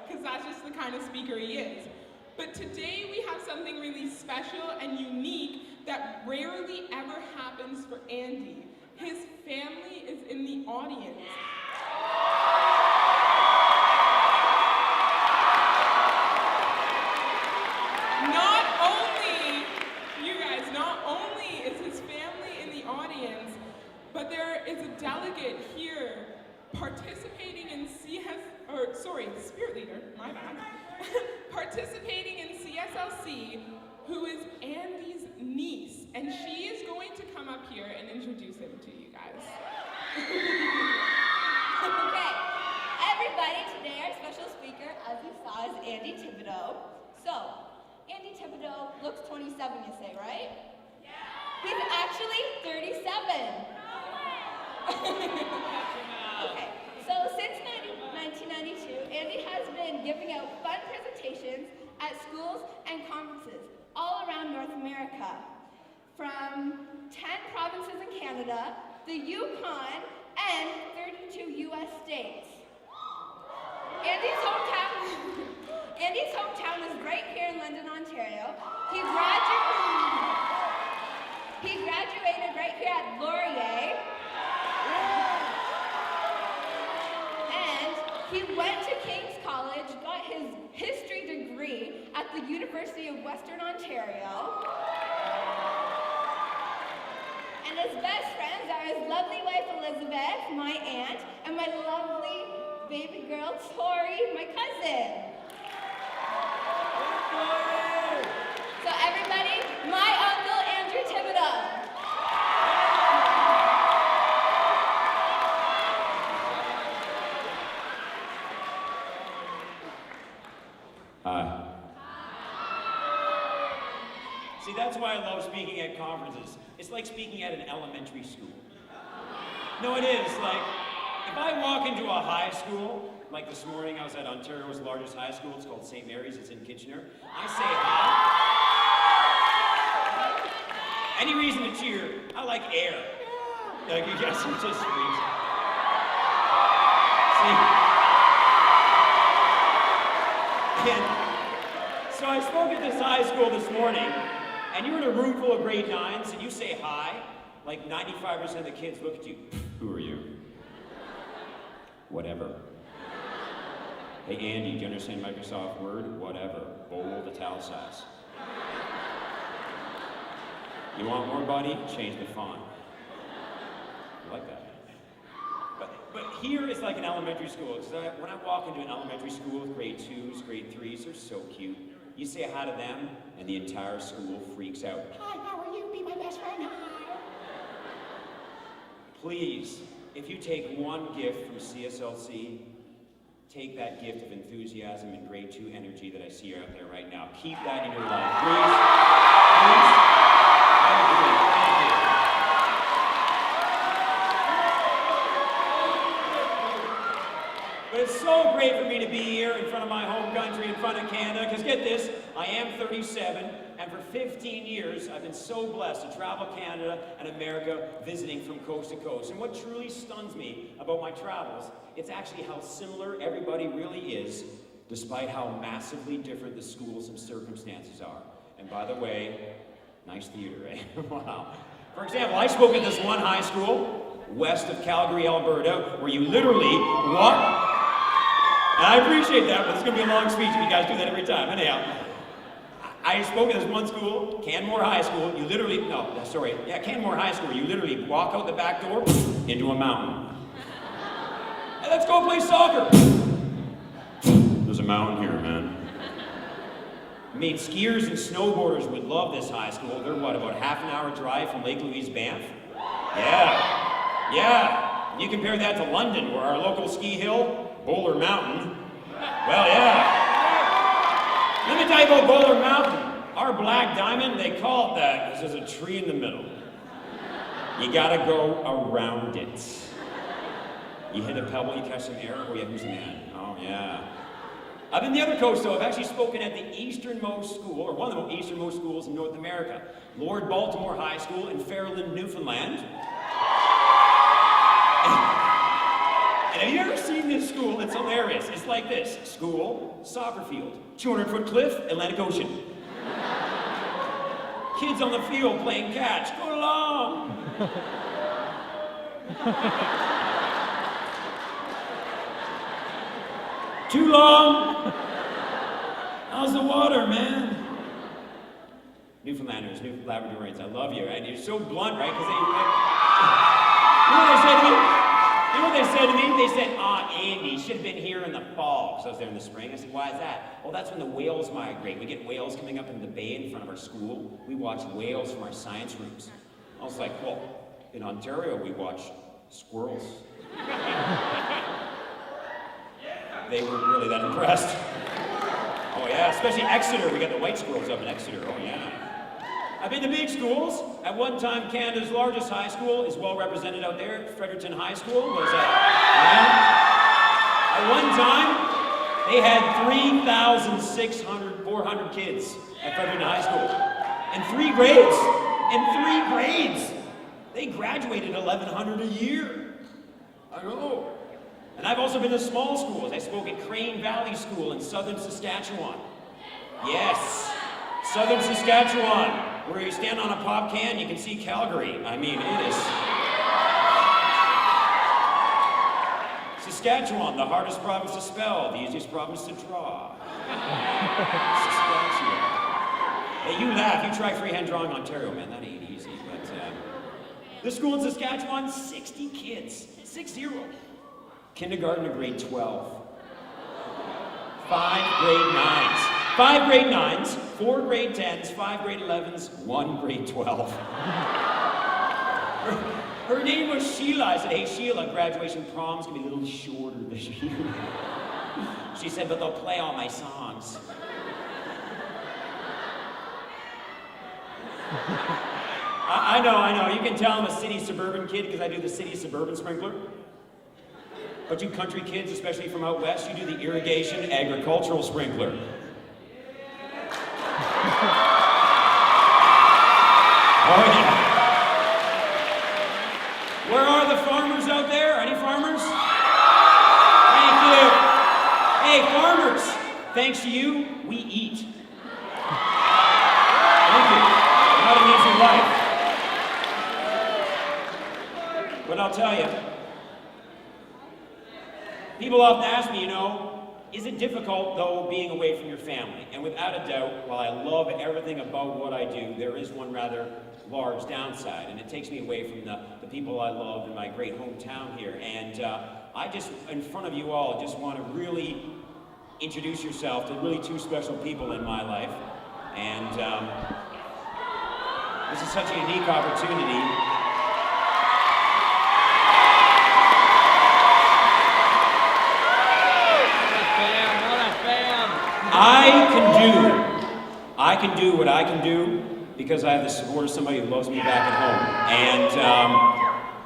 because that's just the kind of speaker he is. But today we have something really special and unique that rarely ever happens for Andy. His family is in the audience. Not only is his family in the audience, but there is a delegate here participating in spirit leader, my bad, participating in CSLC, who is Andy's niece, and she is going to come up here and introduce him to you guys. Okay, everybody, today our special speaker, as you saw, is Andy Thibodeau. So, Andy Thibodeau looks 27, you say, right? Yeah. He's actually 37. Okay, so since 1992, Andy has been giving out fun presentations at schools and conferences all around North America. From 10 provinces in Canada, the Yukon, and 32 U.S. states. Andy's hometown is right here in London, Ontario. He graduated right here at Laurier. And he went to King's College, got his history degree at the University of Western Ontario. And his best friends are his lovely wife Elizabeth, my aunt, and my lovely baby girl Tori, my cousin. So everybody, my uncle Andrew Thibodeau. Hi. See, that's why I love speaking at conferences. It's like speaking at an elementary school. No, it is. Like, if I walk into a high school, like this morning I was at Ontario's largest high school, it's called St. Mary's, it's in Kitchener. I say hi. Any reason to cheer? I like air. Like, you guys are just freaks. See? So I spoke at this high school this morning, and you're in a room full of grade 9s, and you say hi, like 95% of the kids look at you. Who are you? Whatever. Hey Andy, do you understand Microsoft Word? Whatever. Bold, italicized. You want more, buddy? Change the font. I like that. But here is like an elementary school. When I walk into an elementary school with grade 2s, grade 3s, they're so cute. You say hi to them, and the entire school freaks out. Hi, how are you? Be my best friend. Hi. Please, if you take one gift from CSLC, take that gift of enthusiasm and grade 2 energy that I see out there right now. Keep that in your life. Please. But it's so great for me to be here in front of my home country, in front of Canada, because get this, I am 37, and for 15 years, I've been so blessed to travel Canada and America, visiting from coast to coast. And what truly stuns me about my travels, it's actually how similar everybody really is, despite how massively different the schools and circumstances are. And by the way, nice theater, eh? Wow. For example, I spoke at this one high school, west of Calgary, Alberta, where you literally walk. And I appreciate that, but it's going to be a long speech if you guys do that every time. Anyhow, I spoke at this one school, Canmore High School. Canmore High School. You literally walk out the back door into a mountain. Hey, let's go play soccer. There's a mountain here, man. I mean, skiers and snowboarders would love this high school. They're about half an hour drive from Lake Louise, Banff? Yeah. You compare that to London, where our local ski hill, Bowler Mountain. Well, yeah. Let me tell you about Bowler Mountain. Our black diamond, they call it that because there's a tree in the middle. You gotta go around it. You hit a pebble, you catch some air. Oh yeah, who's the man? Oh yeah. I've been the other coast though. I've actually spoken at the easternmost school, or one of the easternmost schools in North America, Lord Baltimore High School in Fairland, Newfoundland. And have you ever seen this school? It's hilarious. It's like this. School, soccer field, 200-foot cliff, Atlantic Ocean. Kids on the field playing catch. Go along. Too long. How's the water, man? Newfoundlanders, New Labradorians, I love you, right? You're so blunt, right? Because you know what they said to me? You know what they said to me? They said, Andy, should have been here in the fall, because I was there in the spring. I said, why is that? Well, that's when the whales migrate. We get whales coming up in the bay in front of our school. We watch whales from our science rooms. I was like, well, in Ontario, we watch squirrels. They weren't really that impressed. Oh yeah, especially Exeter. We got the white squirrels up in Exeter, oh yeah. I've been to big schools. At one time, Canada's largest high school is well represented out there. Fredericton High School was at one time, they had 400 kids at Fredericton High School. In 3 grades. In 3 grades. They graduated 1,100 a year. I know. And I've also been to small schools. I spoke at Crane Valley School in southern Saskatchewan. Yes, southern Saskatchewan, where you stand on a pop can, you can see Calgary. I mean, it is... Saskatchewan, the hardest province to spell, the easiest province to draw. Saskatchewan. Hey, you laugh, you try freehand drawing Ontario, man, that ain't easy. But this school in Saskatchewan, 60 kids, 60. Kindergarten to grade 12. 5 grade 9s. 5 grade 9s, 4 grade 10s, 5 grade 11s, 1 grade 12. Her name was Sheila. I said, hey Sheila, graduation prom's gonna be a little shorter this year. She said, but they'll play all my songs. I know. You can tell I'm a city suburban kid because I do the city suburban sprinkler. But you country kids, especially from out west, you do the irrigation agricultural sprinkler. Oh yeah. Where are the farmers out there? Any farmers? Thank you. Hey, farmers, thanks to you, we eat. Thank you. Not an easy life. But I'll tell you, people often ask me, is it difficult, though, being away from your family? And without a doubt, while I love everything about what I do, there is one rather large downside, and it takes me away from the people I love in my great hometown here. And I just, in front of you all, just want to really introduce yourself to really 2 special people in my life. And this is such a unique opportunity. I can do what I can do because I have the support of somebody who loves me back at home. And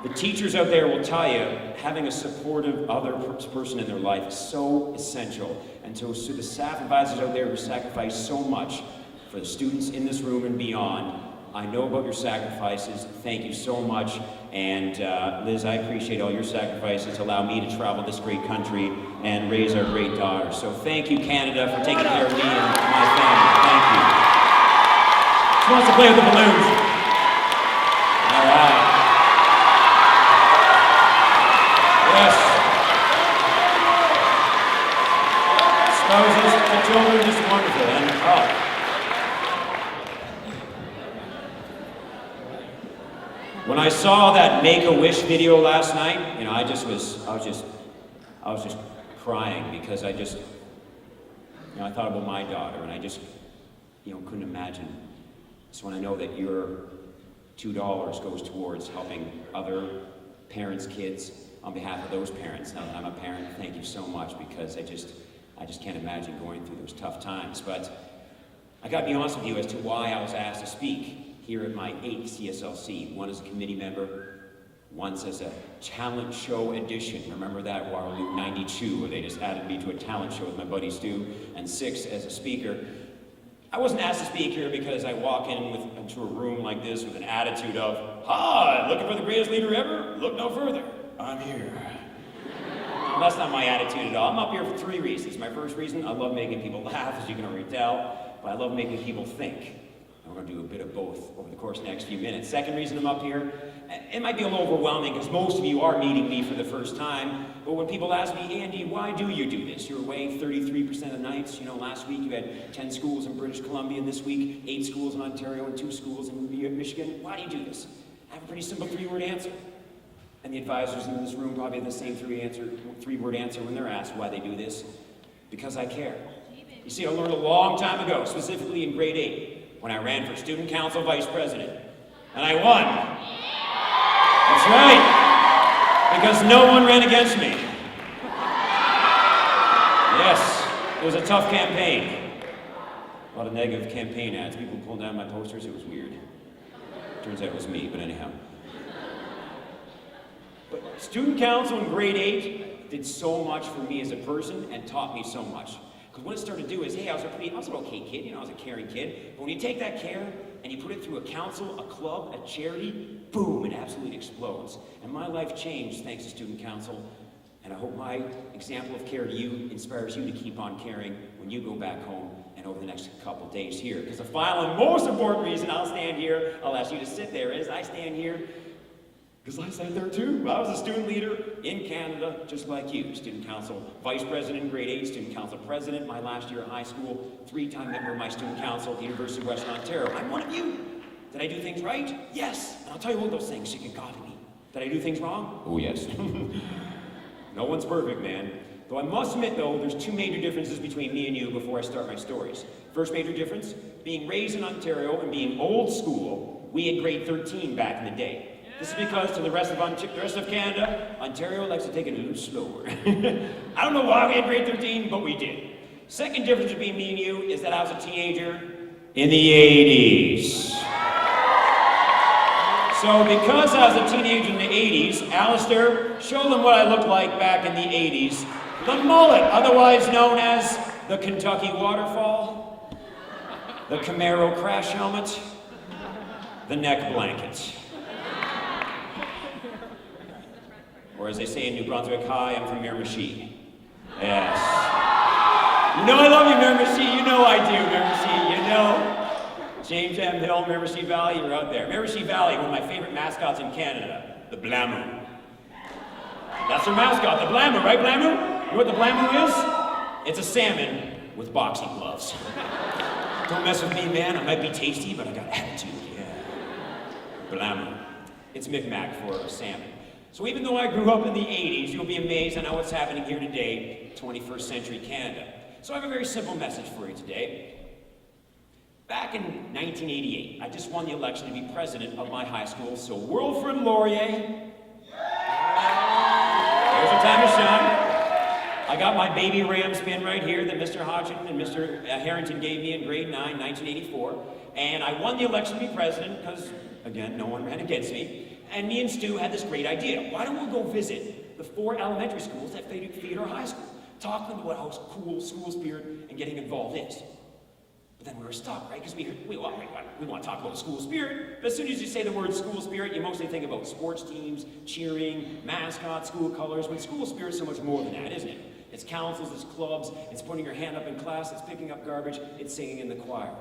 the teachers out there will tell you, having a supportive other person in their life is so essential. And so the staff advisors out there who sacrifice so much for the students in this room and beyond, I know about your sacrifices. Thank you so much. And Liz, I appreciate all your sacrifices to allow me to travel this great country and raise our great daughters. So thank you, Canada, for taking care of me and my family. Thank you. Who wants to play with the balloons? All right. Yes. Spouses, the children, just wonderful. And when I saw that Make-A-Wish video last night, I was just crying because I thought about my daughter, and I just, couldn't imagine. So when I know that your $2 goes towards helping other parents' kids on behalf of those parents. Now that I'm a parent, thank you so much, because I just can't imagine going through those tough times. But I gotta be honest with you as to why I was asked to speak here at my 8th CSLC. One as a committee member, once as a talent show edition. Remember that, Waterloo 92, where they just added me to a talent show with my buddy Stu, and 6 as a speaker. I wasn't asked to speak here because I walk into a room like this with an attitude of, hi, looking for the greatest leader ever? Look no further. I'm here. Well, that's not my attitude at all. I'm up here for 3 reasons. My first reason, I love making people laugh, as you can already tell, but I love making people think. And we're going to do a bit of both over the course of the next few minutes. Second reason I'm up here, it might be a little overwhelming because most of you are meeting me for the first time, but when people ask me, Andy, why do you do this? You're away 33% of the nights. You know, last week you had 10 schools in British Columbia, and this week 8 schools in Ontario and 2 schools in Michigan. Why do you do this? I have a pretty simple 3-word answer. And the advisors in this room probably have the same 3-word answer when they're asked why they do this. Because I care. You see, I learned a long time ago, specifically in grade 8, when I ran for student council vice president. And I won. That's right. Because no one ran against me. Yes, it was a tough campaign. A lot of negative campaign ads. People pulling down my posters. It was weird. Turns out it was me, but anyhow. But student council in grade 8 did so much for me as a person and taught me so much. Because what it started to do is, hey, I was an okay kid, you know, I was a caring kid. But when you take that care and you put it through a council, a club, a charity, boom, it absolutely explodes. And my life changed thanks to student council. And I hope my example of care to you inspires you to keep on caring when you go back home and over the next couple days here. Because the final and most important reason I'll stand here, I'll ask you to sit there, is I stand here because I sat there too. I was a student leader in Canada, just like you. Student council vice president in grade 8, student council president my last year of high school, 3-time member of my student council at the University of Western Ontario. I'm one of you. Did I do things right? Yes. And I'll tell you all those things so you can copy me. Did I do things wrong? Oh, yes. No one's perfect, man. Though I must admit, though, there's 2 major differences between me and you before I start my stories. First major difference, being raised in Ontario and being old school, we had grade 13 back in the day. This is because to the rest of Canada, Ontario likes to take it a little slower. I don't know why we had grade 13, but we did. Second difference between me and you is that I was a teenager in the 80s. So because I was a teenager in the 80s, Alistair, show them what I looked like back in the 80s. The mullet, otherwise known as the Kentucky waterfall, the Camaro crash helmet, the neck blanket. Or as they say in New Brunswick, hi, I'm from Miramichi. Yes. You know I love you, Miramichi. You know I do, Miramichi. You know. James M. Hill, Miramichi Valley, you're out there. Miramichi Valley, one of my favorite mascots in Canada, the Blamu. That's their mascot, the Blamu, right, Blamu? You know what the Blamu is? It's a salmon with boxing gloves. Don't mess with me, man. I might be tasty, but I got attitude, yeah. Blamu. It's Micmac for a salmon. So even though I grew up in the 80s, you'll be amazed I know what's happening here today, 21st century Canada. So I have a very simple message for you today. Back in 1988, I just won the election to be president of my high school, so Wilfrid Laurier, there's your time to shine. I got my baby Rams pin right here that Mr. Hodgson and Mr. Harrington gave me in grade 9, 1984, and I won the election to be president because, again, no one ran against me. And me and Stu had this great idea. Why don't we go visit the 4 elementary schools at Thibodeau High School? Talk to them about how cool school spirit and getting involved is. But then we were stuck, right? Because we want to talk about school spirit. But as soon as you say the word school spirit, you mostly think about sports teams, cheering, mascots, school colors. But school spirit is so much more than that, isn't it? It's councils, it's clubs, it's putting your hand up in class, it's picking up garbage, it's singing in the choir.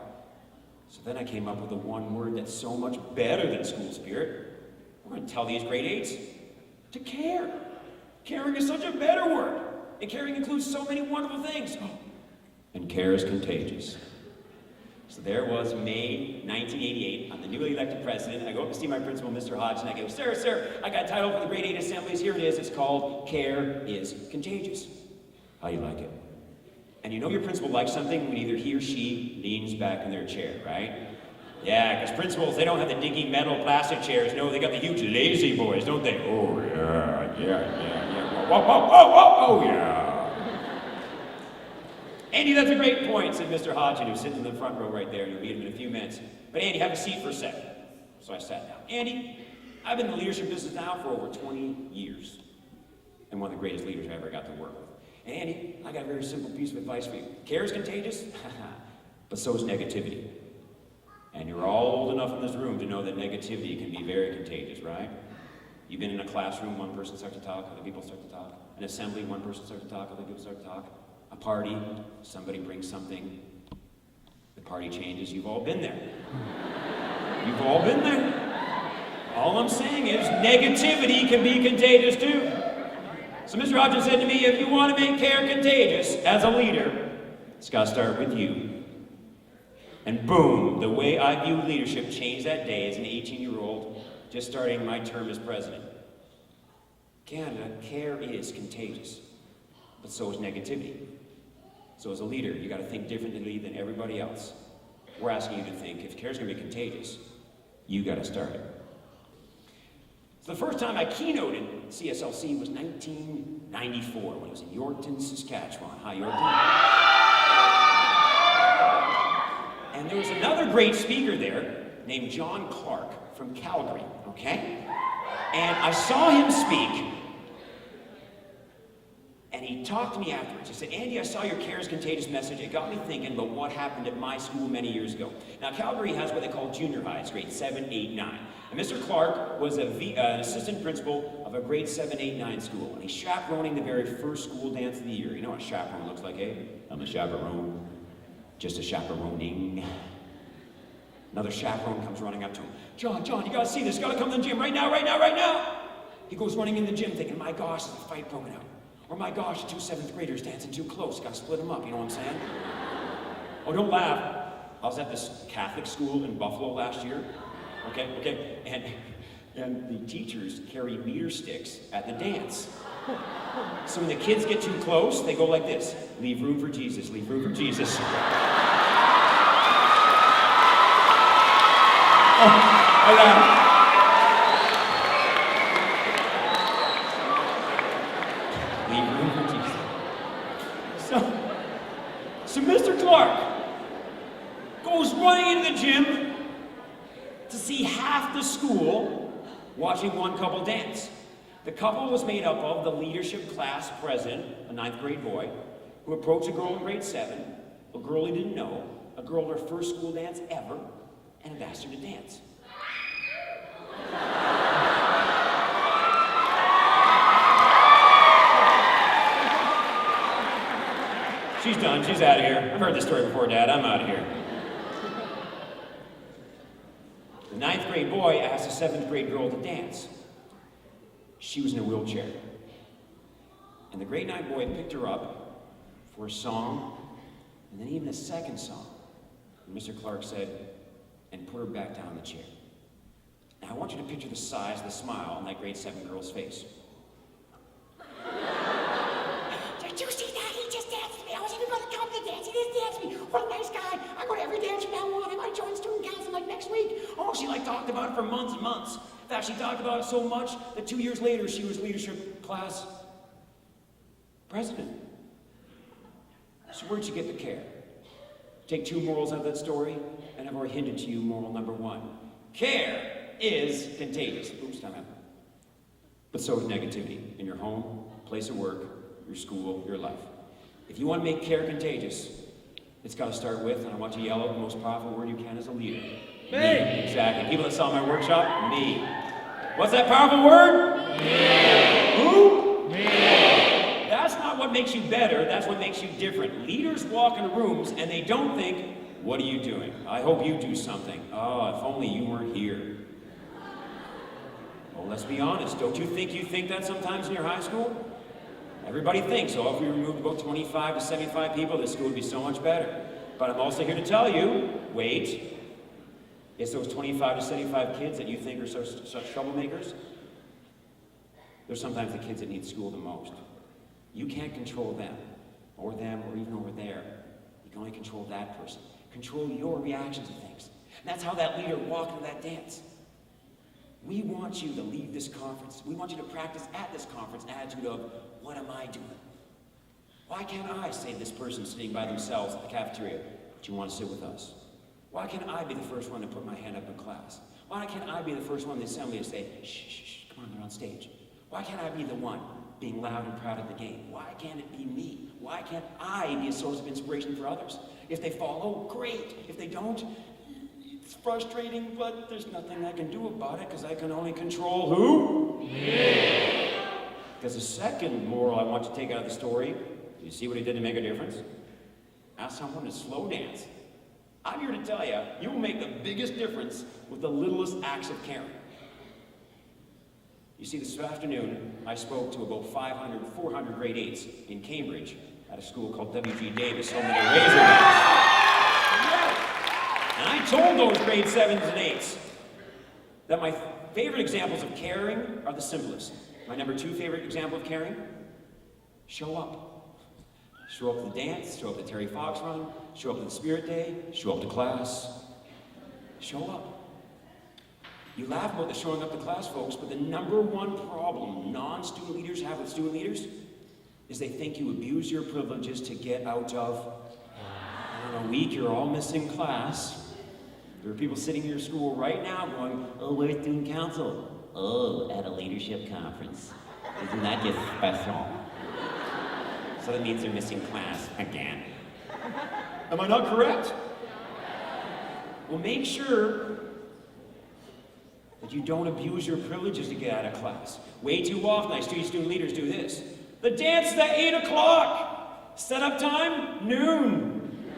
So then I came up with the one word that's so much better than school spirit. We're going to tell these grade 8s to care. Caring is such a better word. And caring includes so many wonderful things. And care is contagious. So there was May 1988. I'm the newly elected president. I go up to see my principal, Mr. Hodgson. I go, sir, I got a title for the grade 8 assemblies. Here it is. It's called Care is Contagious. How do you like it? And you know your principal likes something when either he or she leans back in their chair, right? Yeah, because principals, they don't have the dinky metal plastic chairs. No, they got the huge lazy boys, don't they? Oh, yeah. Whoa, oh, yeah. Andy, that's a great point, said Mr. Hodgson, who's sitting in the front row right there. You'll meet him in a few minutes. But Andy, have a seat for a second. So I sat down. Andy, I've been in the leadership business now for over 20 years. And one of the greatest leaders I ever got to work with. And Andy, I got a very simple piece of advice for you. Care is contagious, but so is negativity. And you're all old enough in this room to know that negativity can be very contagious, right? You've been in a classroom, one person starts to talk, other people start to talk. An assembly, one person starts to talk, other people start to talk. A party, somebody brings something. The party changes. You've all been there. You've all been there. All I'm saying is negativity can be contagious too. So Mr. Hodgson said to me, if you want to make care contagious as a leader, it's got to start with you. And boom, the way I viewed leadership changed that day as an 18-year-old, just starting my term as president. Canada, care is contagious, but so is negativity. So as a leader, you got to think differently than everybody else. We're asking you to think, if care is going to be contagious, you got to start it. So the first time I keynoted CSLC was 1994, when it was in Yorkton, Saskatchewan. Hi, Yorkton. And there was another great speaker there named John Clark from Calgary, okay? And I saw him speak, and he talked to me afterwards. He said, Andy, I saw your Care is Contagious message. It got me thinking about what happened at my school many years ago. Now, Calgary has what they call junior high. It's grade 7, 8, 9. And Mr. Clark was an assistant principal of a grade 7, 8, 9 school. And he's chaperoning the very first school dance of the year. You know what a chaperone looks like, eh? I'm a chaperone. Just a chaperoning. Another chaperone comes running up to him. John, you gotta see this. You gotta come to the gym right now. He goes running in the gym thinking, my gosh, there's a fight broken out. Or my gosh, 2 7th graders dancing too close. Gotta split them up, you know what I'm saying? Oh, don't laugh. I was at this Catholic school in Buffalo last year. Okay. And the teachers carry meter sticks at the dance. So when the kids get too close, they go like this. Leave room for Jesus, leave room for Jesus. Oh, I laughed. So Mr. Clark goes running into the gym to see half the school watching one couple dance. The couple was made up of the leadership class president, a 9th grade boy, who approached a girl in grade 7, a girl he didn't know, a girl at her first school dance ever, and had asked her to dance. She's done. She's out of here. I've heard this story before, Dad. I'm out of here. The 9th grade boy asked a 7th grade girl to dance. She was in a wheelchair. And the grade 9 boy picked her up for a song, and then even a second song. And Mr. Clark said, and put her back down in the chair. Now I want you to picture the size of the smile on that grade 7 girl's face. Did you see that? He just danced to me. I was even going to come to dance. He just danced to me. What a nice guy. I go to every dance from now on. I might join student council like next week. Oh, she talked about it for months and months. In fact, she talked about it so much that 2 years later she was leadership class president. So where'd you get the care? Take 2 morals out of that story, and I've already hinted to you moral number 1. Care is contagious. Oops, time out. But so is negativity in your home, place of work, your school, your life. If you want to make care contagious, it's got to start with, and I want you to yell out the most powerful word you can as a leader. Me. Exactly. People that saw my workshop, me. What's that powerful word? Me. Who? Me. That's not what makes you better, that's what makes you different. Leaders walk into rooms and they don't think, what are you doing? I hope you do something. Oh, if only you were here. Well, let's be honest. Don't you think that sometimes in your high school? Everybody thinks, oh, if we removed about 25 to 75 people, this school would be so much better. But I'm also here to tell you, wait, it's those 25 to 75 kids that you think are such troublemakers. They're sometimes the kids that need school the most. You can't control them, or even over there. You can only control that person. Control your reactions to things. And that's how that leader walked into that dance. We want you to leave this conference. We want you to practice at this conference an attitude of, what am I doing? Why can't I say to this person sitting by themselves at the cafeteria, do you want to sit with us? Why can't I be the first one to put my hand up in class? Why can't I be the first one in the assembly to say, shh, come on, they're on stage? Why can't I be the one being loud and proud of the game? Why can't it be me? Why can't I be a source of inspiration for others? If they follow, great. If they don't, it's frustrating, but there's nothing I can do about it because I can only control who? Me. Because the second moral I want you to take out of the story, you see what he did to make a difference? Ask someone to slow dance. I'm here to tell you, you will make the biggest difference with the littlest acts of caring. You see, this afternoon, I spoke to about 500, 400 grade 8s in Cambridge at a school called W.G. Davis, home of the Razorbacks. And I told those grade 7s and 8s that my favorite examples of caring are the simplest. My number 2 favorite example of caring? Show up. Show up to the dance, show up to the Terry Fox run, show up to the Spirit Day, show up to class. Show up. You laugh about the showing up to class, folks, but the number 1 problem non-student leaders have with student leaders is they think you abuse your privileges to get out of, in a week you're all missing class. There are people sitting in your school right now going, oh, where's student council? Oh, at a leadership conference. Isn't that just special? So that means they're missing class again. Am I not correct? Well, make sure that you don't abuse your privileges to get out of class. Way too often, I see student leaders do this. The dance is at 8 o'clock. Set-up time, noon.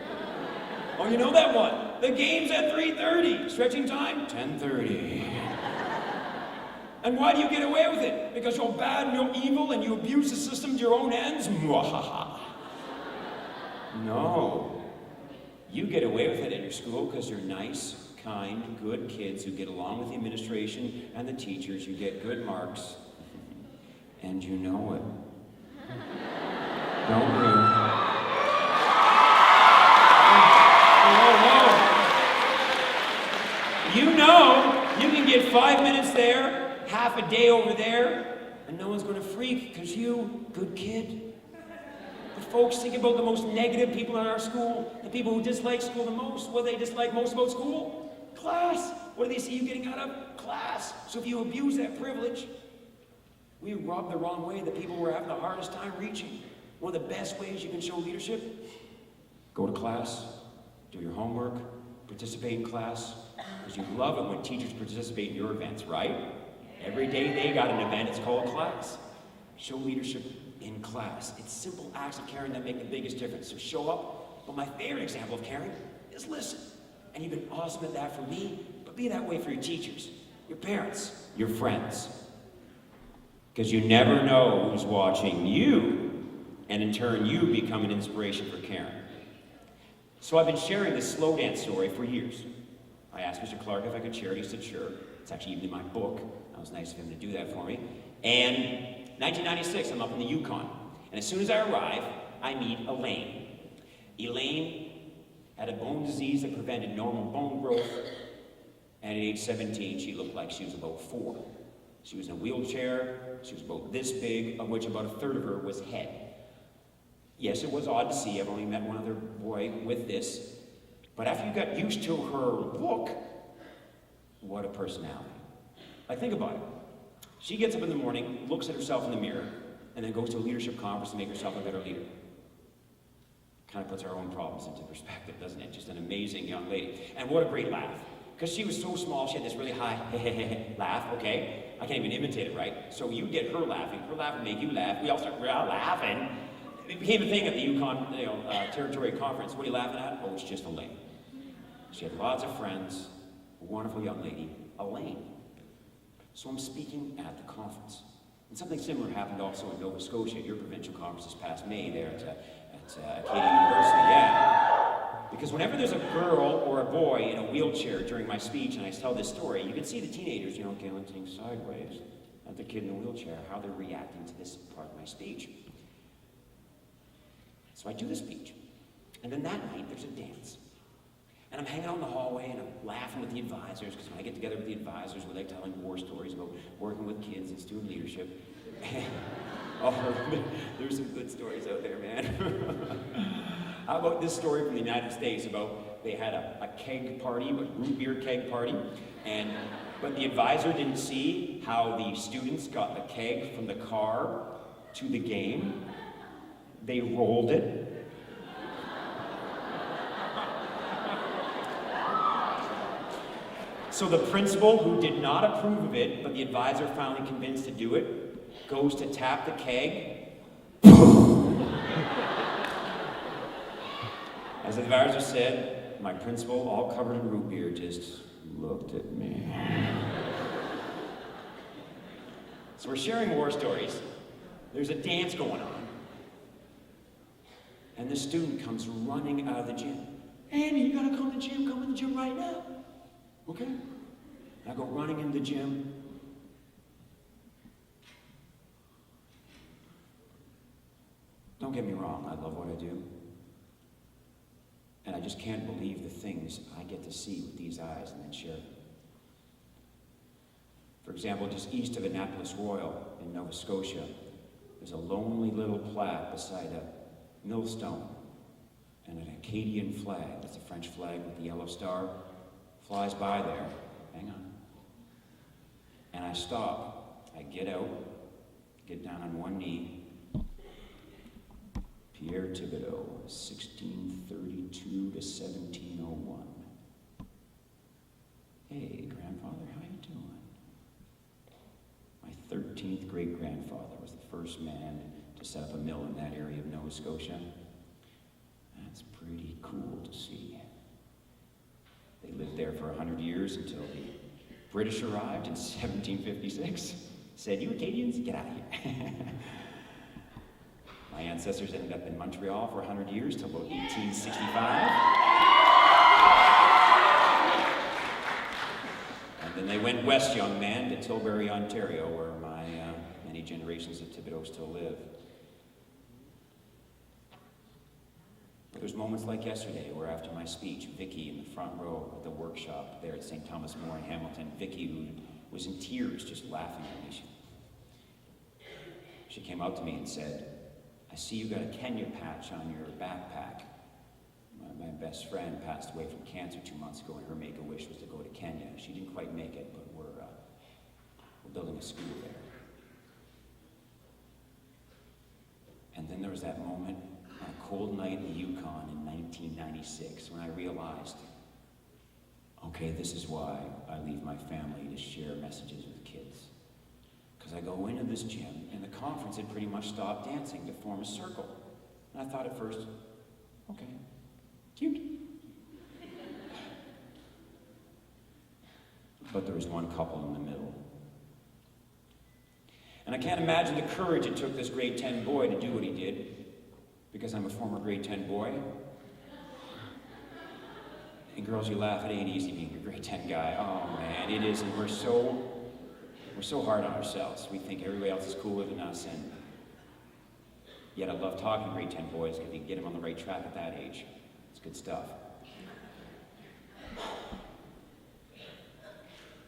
Oh, you know that one. The game's at 3:30. Stretching time, 10:30. And why do you get away with it? Because you're bad and you're evil and you abuse the system to your own ends? No. You get away with it at your school because you're nice, kind, good kids who get along with the administration and the teachers. You get good marks. And you know it. Don't you? You know you can get 5 minutes there, half a day over there, and no one's going to freak because you, good kid. But folks, think about the most negative people in our school, the people who dislike school the most. What do they dislike most about school? Class. What do they see you getting out of? Class. So if you abuse that privilege, we rub the wrong way the people we're having the hardest time reaching. One of the best ways you can show leadership, go to class, do your homework, participate in class, because you love it when teachers participate in your events, right? Every day they got an event, it's called class. Show leadership in class. It's simple acts of caring that make the biggest difference. So show up. But my favorite example of caring is listen. And you've been awesome at that for me, but be that way for your teachers, your parents, your friends. Because you never know who's watching you, and in turn you become an inspiration for caring. So I've been sharing this slow dance story for years. I asked Mr. Clark if I could share it. He said, sure. It's actually even in my book. That was nice of him to do that for me. And 1996, I'm up in the Yukon. And as soon as I arrive, I meet Elaine. Elaine had a bone disease that prevented normal bone growth. And at age 17, she looked like she was about 4. She was in a wheelchair. She was about this big, of which about a third of her was head. Yes, it was odd to see. I've only met one other boy with this. But after you got used to her look, what a personality. Like, think about it. She gets up in the morning, looks at herself in the mirror, and then goes to a leadership conference to make herself a better leader. Kind of puts our own problems into perspective, doesn't it? Just an amazing young lady. And what a great laugh. Because she was so small, she had this really high laugh, okay? I can't even imitate it, right? So you get her laughing would make you laugh. We all start laughing. It became a thing at the Yukon Territory Conference. What are you laughing at? Oh, it's just Elaine. She had lots of friends, a wonderful young lady, Elaine. So I'm speaking at the conference. And something similar happened also in Nova Scotia, your provincial conference this past May there at Acadia University, yeah. Because whenever there's a girl or a boy in a wheelchair during my speech and I tell this story, you can see the teenagers, glancing sideways at the kid in the wheelchair, how they're reacting to this part of my speech. So I do the speech. And then that night, there's a dance. And I'm hanging out in the hallway and I'm laughing with the advisors, because when I get together with the advisors, we like telling war stories about working with kids and student leadership. Oh, there's some good stories out there, man. How about this story from the United States about they had a keg party, a root beer keg party, but the advisor didn't see how the students got the keg from the car to the game. They rolled it. So the principal, who did not approve of it, but the advisor finally convinced to do it, goes to tap the keg. As the advisor said, my principal, all covered in root beer, just looked at me. So we're sharing war stories. There's a dance going on. And this student comes running out of the gym. Andy, you gotta come to the gym. Come in the gym right now. Okay. I go running into the gym. Don't get me wrong, I love what I do. And I just can't believe the things I get to see with these eyes and then share them. For example, just east of Annapolis Royal in Nova Scotia, there's a lonely little plaque beside a millstone and an Acadian flag. That's a French flag with the yellow star. Flies by there. Hang on. And I stop. I get out, get down on one knee. Pierre Thibodeau, 1632 to 1701. Hey, grandfather, how you doing? My 13th great-grandfather was the first man to set up a mill in that area of Nova Scotia. That's pretty cool to see. They lived there for 100 years until the British arrived in 1756. Said, you Acadians, get out of here. My ancestors ended up in Montreal for 100 years till about 1865. And then they went west, young man, to Tilbury, Ontario, where my many generations of Thibodeau still live. But there's moments like yesterday where after my speech, Vicky in the front row at the workshop there at St. Thomas More in Hamilton, Vicky, who was in tears just laughing at me, she came up to me and said, I see you got a Kenya patch on your backpack. My best friend passed away from cancer 2 months ago, and her make-a-wish was to go to Kenya. She didn't quite make it, but we're building a school there. And then there was that moment on a cold night in the Yukon in 1996 when I realized, okay, this is why I leave my family to share messages with kids. Because I go into this gym, and the conference had pretty much stopped dancing to form a circle. And I thought at first, okay, cute. But there was one couple in the middle. And I can't imagine the courage it took this grade 10 boy to do what he did, because I'm a former grade 10 boy. And girls, you laugh, it ain't easy being a grade 10 guy. Oh man, it is, and we're so hard on ourselves. We think everybody else is cooler than us, and yet I love talking to grade 10 boys because you can get them on the right track at that age. It's good stuff.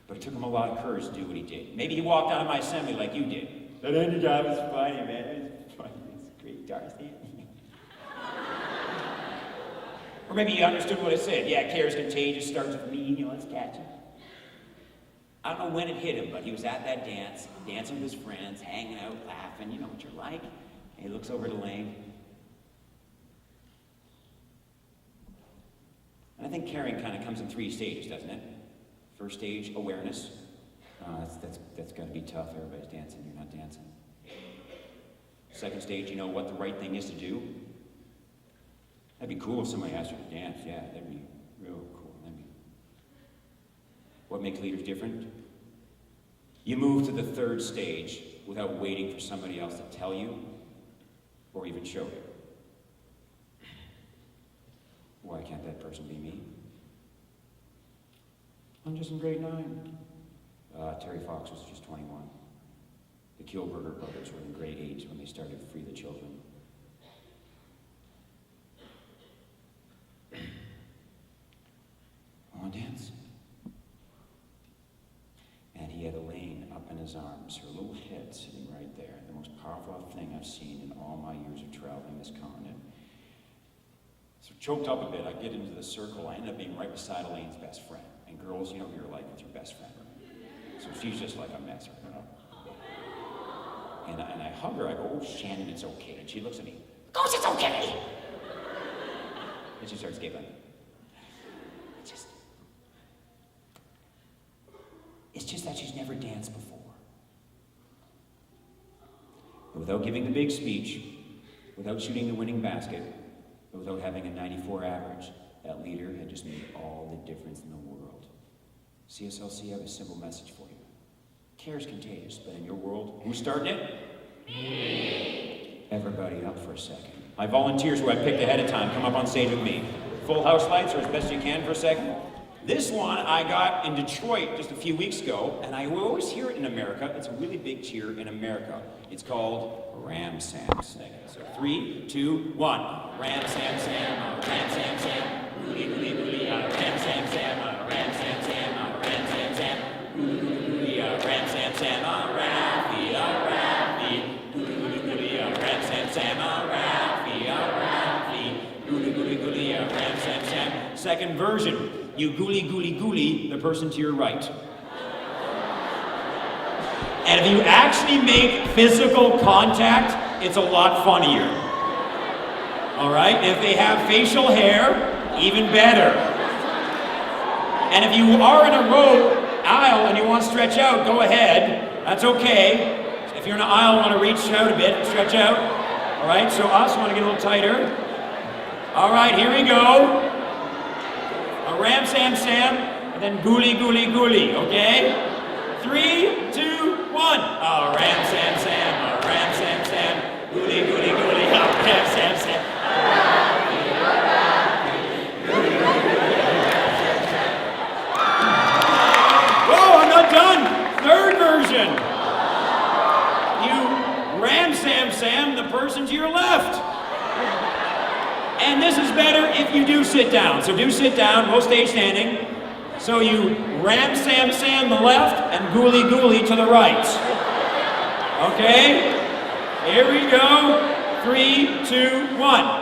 But it took him a lot of courage to do what he did. Maybe he walked out of my assembly like you did. That Andy guy was funny, man. It was funny. It's great, Darcy. Or maybe he understood what I said. Yeah, care is contagious, starts with me, let's catch him. I don't know when it hit him, but he was at that dance, dancing with his friends, hanging out, laughing, you know what you're like. And he looks over to Lane. And I think caring kind of comes in 3 stages, doesn't it? First stage, awareness. That's got to be tough. Everybody's dancing, you're not dancing. Second stage, you know what the right thing is to do. That'd be cool if somebody asked you to dance. Yeah, that'd be real cool. What makes leaders different? You move to the third stage without waiting for somebody else to tell you or even show you. Why can't that person be me? I'm just in grade 9. Terry Fox was just 21. The Kielburger brothers were in grade 8 when they started Free the Children. Want to dance? And he had Elaine up in his arms, her little head sitting right there. The most powerful thing I've seen in all my years of traveling this continent. So choked up a bit, I get into the circle. I end up being right beside Elaine's best friend. And girls, you know what you're like with your best friend, right? So she's just like a mess, right? And I hug her, I go, oh, Shannon, it's okay. And she looks at me, of course it's okay! And she starts giggling. It's just that she's never danced before. without giving the big speech, without shooting the winning basket, but without having a 94 average, that leader had just made all the difference in the world. CSLC, I have a simple message for you. Care is contagious, but in your world, who's starting it? Me! Everybody up for a second. My volunteers who I picked ahead of time, come up on stage with me. Full house lights, or as best you can for a second. This one I got in Detroit just a few weeks ago, and I always hear it in America. It's a really big cheer in America. It's called Ram Sam Sam. So 3, 2, 1. Ram Sam Sam, Ram Sam Sam. Goody goody goody, Ram Sam Sam, Ram Sam Sam, Ram Sam Sam. Goody goody goody, Ram Sam Sam, Raffy, Raffy. Goody goody goody, Ram Sam Sam, Raffy, Raffy. Goody goody goody, Ram Sam Sam. Second version. You gooly gooly gooly the person to your right. And if you actually make physical contact, it's a lot funnier. All right? If they have facial hair, even better. And if you are in a row aisle and you want to stretch out, go ahead. That's okay. If you're in an aisle and want to reach out a bit, stretch out. All right? So us want to get a little tighter. All right, here we go. A Ram Sam Sam, and then gooly gooly gooly, okay? 3, 2, 1. A Ram Sam Sam, a Ram Sam Sam, gooly gooly gooly, a Ram Sam Sam. Whoa, I'm not done. Third version. You Ram Sam Sam the person to your left. And this is better if you do sit down. So do sit down, we'll stay standing. So you Ram Sam Sam the left and Gooly Gooly to the right. Okay? Here we go. 3, 2, 1.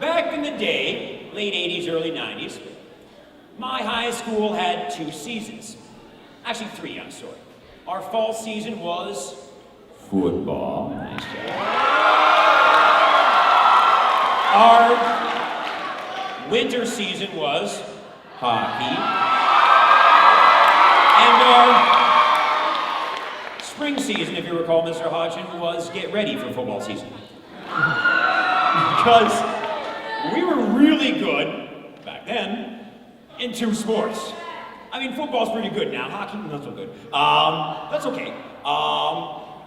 Back in the day, late 80s, early 90s, my high school had 2 seasons. Actually 3, I'm sorry. Our fall season was football. Nice job. Our winter season was hockey. And our spring season, if you recall, Mr. Hodgson, was get ready for football season. Because we were really good, back then, in 2 sports. I mean, football's pretty good now. Hockey, not so good. That's okay.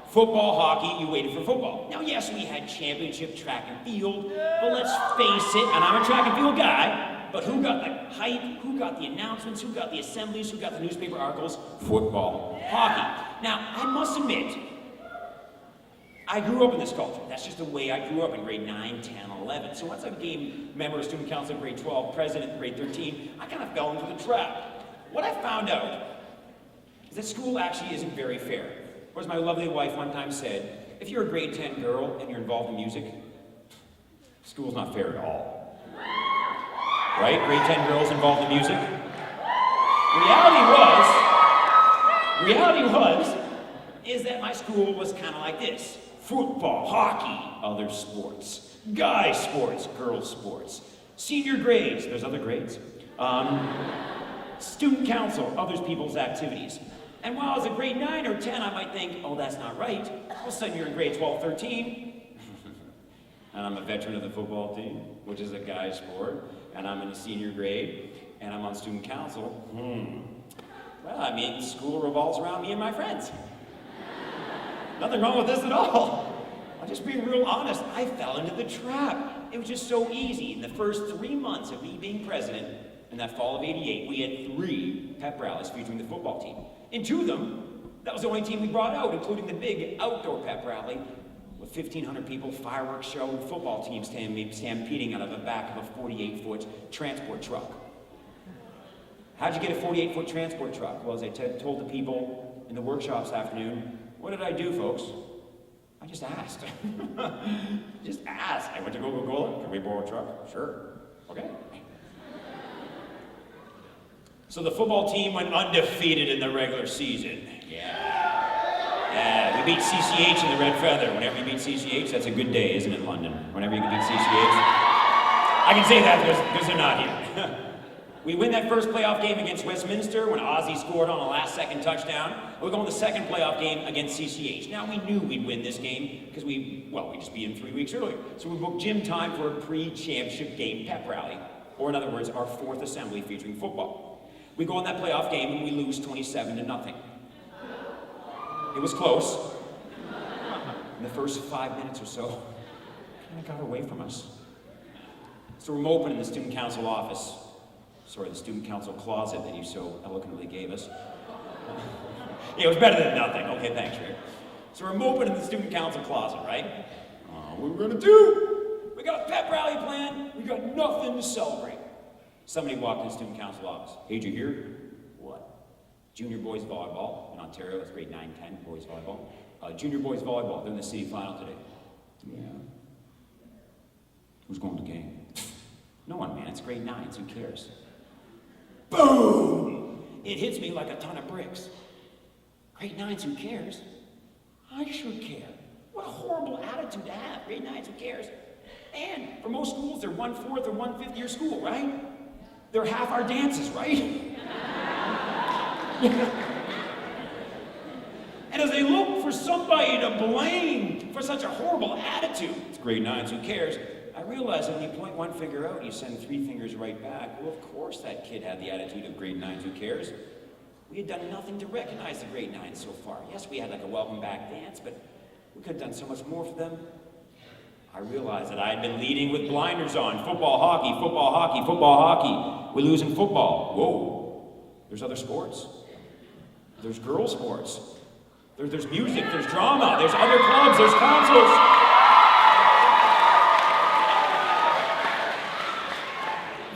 Football, hockey, you waited for football. Now, yes, we had championship track and field, but let's face it, and I'm a track and field guy, but who got the hype, who got the announcements, who got the assemblies, who got the newspaper articles? Football, hockey. Now, I must admit, I grew up in this culture. That's just the way I grew up in grade 9, 10, 11. So once I became member of student council in grade 12, president in grade 13, I kind of fell into the trap. What I found out is that school actually isn't very fair. Or as my lovely wife one time said, if you're a grade 10 girl and you're involved in music, school's not fair at all. Right? Grade 10 girls involved in music? Reality was is that my school was kind of like this. Football, hockey, other sports. Guy sports, girl sports. Senior grades, there's other grades. Student council, other people's activities. And while I was a grade 9 or 10, I might think, oh, that's not right. All of a sudden you're in grade 12, 13. And I'm a veteran of the football team, which is a guy sport. And I'm in a senior grade, and I'm on student council. Well, I mean, school revolves around me and my friends. Nothing wrong with this at all. I'm just being real honest. I fell into the trap. It was just so easy. In the first 3 months of me being president, in that fall of '88, we had 3 pep rallies featuring the football team. In 2 of them, that was the only team we brought out, including the big outdoor pep rally with 1,500 people, fireworks show, and football teams stampeding out of the back of a 48-foot transport truck. How'd you get a 48-foot transport truck? Well, as I told the people in the workshop this afternoon, what did I do, folks? I just asked. Just asked. I went to Coca-Cola. Can we borrow a truck? Sure. Okay. So the football team went undefeated in the regular season. Yeah, we beat CCH in the Red Feather. Whenever you beat CCH, that's a good day, isn't it, London? Whenever you can beat CCH. I can say that because they're not here. We win that first playoff game against Westminster when Ozzy scored on a last-second touchdown. We go in the second playoff game against CCH. Now, we knew we'd win this game because we just beat them 3 weeks earlier. So we booked gym time for a pre-championship game pep rally, or in other words, our fourth assembly featuring football. We go in that playoff game and we lose 27-0. It was close. In the first 5 minutes or so, kind of got away from us. So we're moping in the student council office. Sorry, the student council closet that you so eloquently gave us. Yeah, it was better than nothing. Okay, thanks, Rick. So we're moping in the student council closet, right? What are we gonna do? We got a pep rally plan. We got nothing to celebrate. Somebody walked in the student council office. Hey, did you hear? What? Junior boys volleyball in Ontario. That's grade 9, 10, boys volleyball. Junior boys volleyball. They're in the city final today. Yeah. Who's going to the game? No one, man. It's grade 9s. Who cares? Boom! It hits me like a ton of bricks. Grade 9s, who cares? I sure care. What a horrible attitude to have. Grade 9s, who cares? And for most schools, they're 1/4 or 1/5 year school, right? They're half our dances, right? And as they look for somebody to blame for such a horrible attitude, it's grade 9s, who cares? I realized that when you point one finger out, you send 3 fingers right back. Well, of course that kid had the attitude of grade 9s, who cares? We had done nothing to recognize the grade 9s so far. Yes, we had like a welcome back dance, but we could have done so much more for them. I realized that I had been leading with blinders on. Football, hockey, football, hockey, football, hockey. We lose in football. Whoa. There's other sports. There's girl sports. There's music, there's drama, there's other clubs, there's concerts.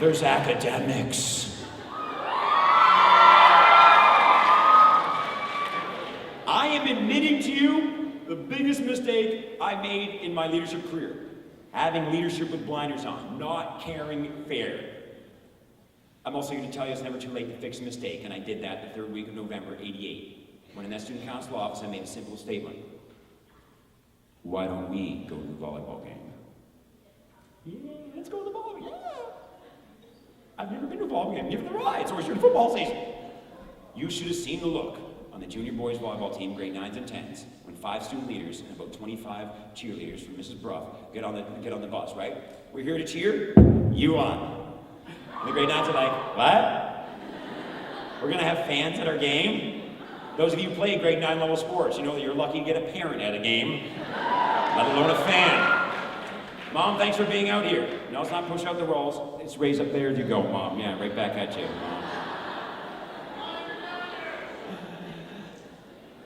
There's academics. I am admitting to you the biggest mistake I made in my leadership career. Having leadership with blinders on, not caring fair. I'm also here to tell you it's never too late to fix a mistake, and I did that the 3rd week of November, '88. When in that student council office, I made a simple statement. Why don't we go to the volleyball game? Yeah, let's go to the volleyball game. Yeah. I've never been to a volleyball game, given the rides, or during football season. You should have seen the look on the junior boys volleyball team, grade 9s and 10s, when 5 student leaders and about 25 cheerleaders from Mrs. Bruff get on the bus, right? We're here to cheer, you on. And the grade 9s are like, what? We're gonna have fans at our game? Those of you who play grade 9 level sports, you know that you're lucky to get a parent at a game, let alone a fan. Mom, thanks for being out here. No, it's not push out the rolls. It's raise up there as you go, Mom. Yeah, right back at you, Mom.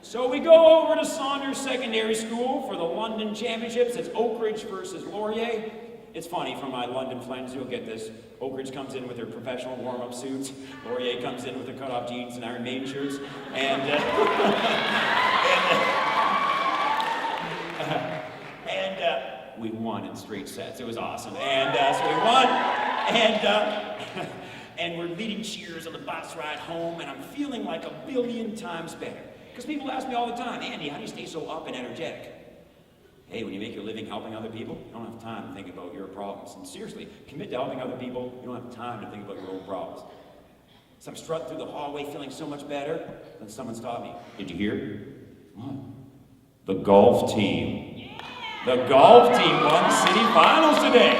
So we go over to Saunders Secondary School for the London Championships. It's Oak Ridge versus Laurier. It's funny, for my London friends, you'll get this. Oak Ridge comes in with their professional warm-up suits. Laurier comes in with their cut-off jeans and Iron Maiden shirts. And, we won in straight sets. It was awesome. And so we won. And we're leading cheers on the bus ride home, and I'm feeling like 1,000,000,000 times better. Because people ask me all the time, Andy, how do you stay so up and energetic? Hey, when you make your living helping other people, you don't have time to think about your problems. And seriously, commit to helping other people, you don't have time to think about your own problems. So I'm strutting through the hallway feeling so much better, then someone stopped me. Did you hear? What? The golf team. The golf team won the city finals today.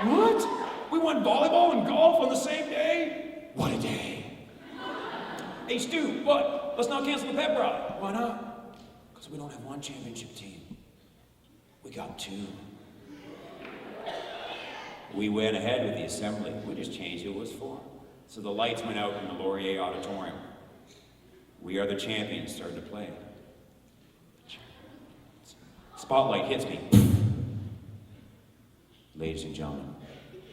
What? We won volleyball and golf on the same day? What a day. Hey, Stu, what? Let's not cancel the pep rally. Why not? Because we don't have one championship team. We got 2. We went ahead with the assembly. We just changed who it was for. So the lights went out in the Laurier Auditorium. We are the champions started to play. Spotlight hits me. Ladies and gentlemen,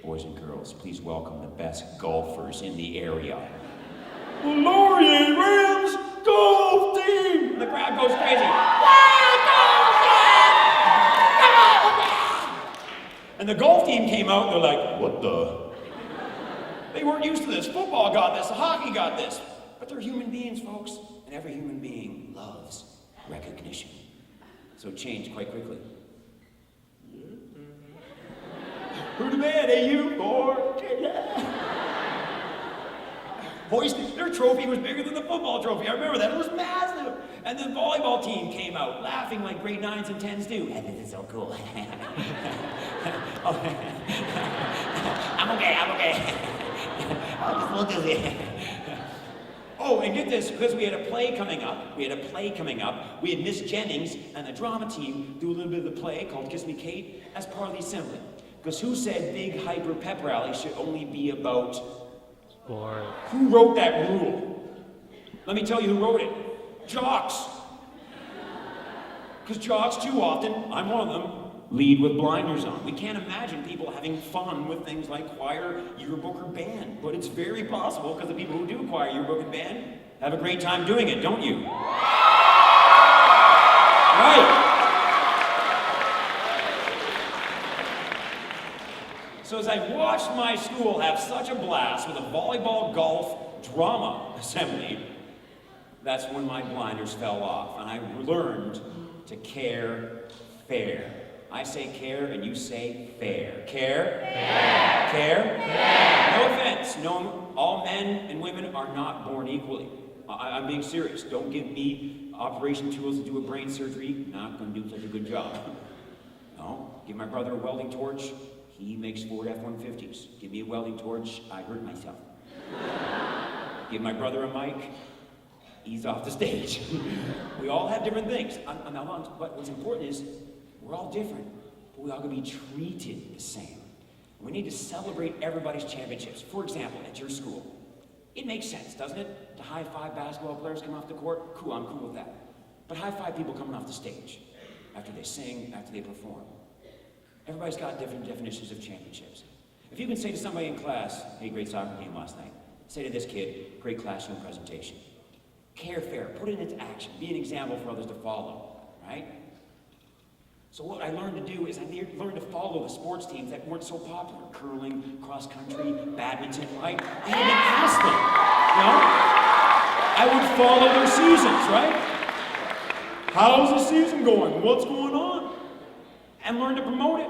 boys and girls, please welcome the best golfers in the area. The Laurier Rams golf team! And the crowd goes crazy. And the golf team came out, and they're like, what the? They weren't used to this. Football got this, hockey got this. But they're human beings, folks, and every human being loves recognition. So it changed quite quickly. Who the man? Hey, you, boy. Hoisted, their trophy was bigger than the football trophy. I remember that. It was massive. And the volleyball team came out laughing like grade 9s and 10s do. This is so cool. I'm okay. I'll just look at it. Oh, and get this, because we had a play coming up. We had Miss Jennings and the drama team do a little bit of the play called Kiss Me Kate as part of the assembly. Because who said big hyper pep rally should only be about sport? Who wrote that rule? Let me tell you who wrote it. Jocks. Because jocks too often, I'm one of them, lead with blinders on. We can't imagine people having fun with things like choir, yearbook, or band. But it's very possible because the people who do choir, yearbook, and band have a great time doing it, don't you? Right. So as I watched my school have such a blast with a volleyball, golf, drama assembly, that's when my blinders fell off, and I learned to care fair. I say care, and you say fair. Care? Fair. Care? Fair. No offense. No, all men and women are not born equally. I'm being serious. Don't give me operation tools to do a brain surgery. Not going to do such a good job. No. Give my brother a welding torch. He makes Ford F-150s. Give me a welding torch. I hurt myself. Give my brother a mic. He's off the stage. We all have different things. But what's important is we're all different, but we all going to be treated the same. We need to celebrate everybody's championships. For example, at your school, it makes sense, doesn't it, to high-five basketball players come off the court? Cool, I'm cool with that. But high-five people coming off the stage after they sing, after they perform. Everybody's got different definitions of championships. If you can say to somebody in class, hey, great soccer game last night. Say to this kid, great classroom presentation. Care fair, put it into action, be an example for others to follow, right? So what I learned to do is I learned to follow the sports teams that weren't so popular. Curling, cross country, badminton, right? I had to ask them, you know? I would follow their seasons, right? How's the season going? What's going on? And learn to promote it.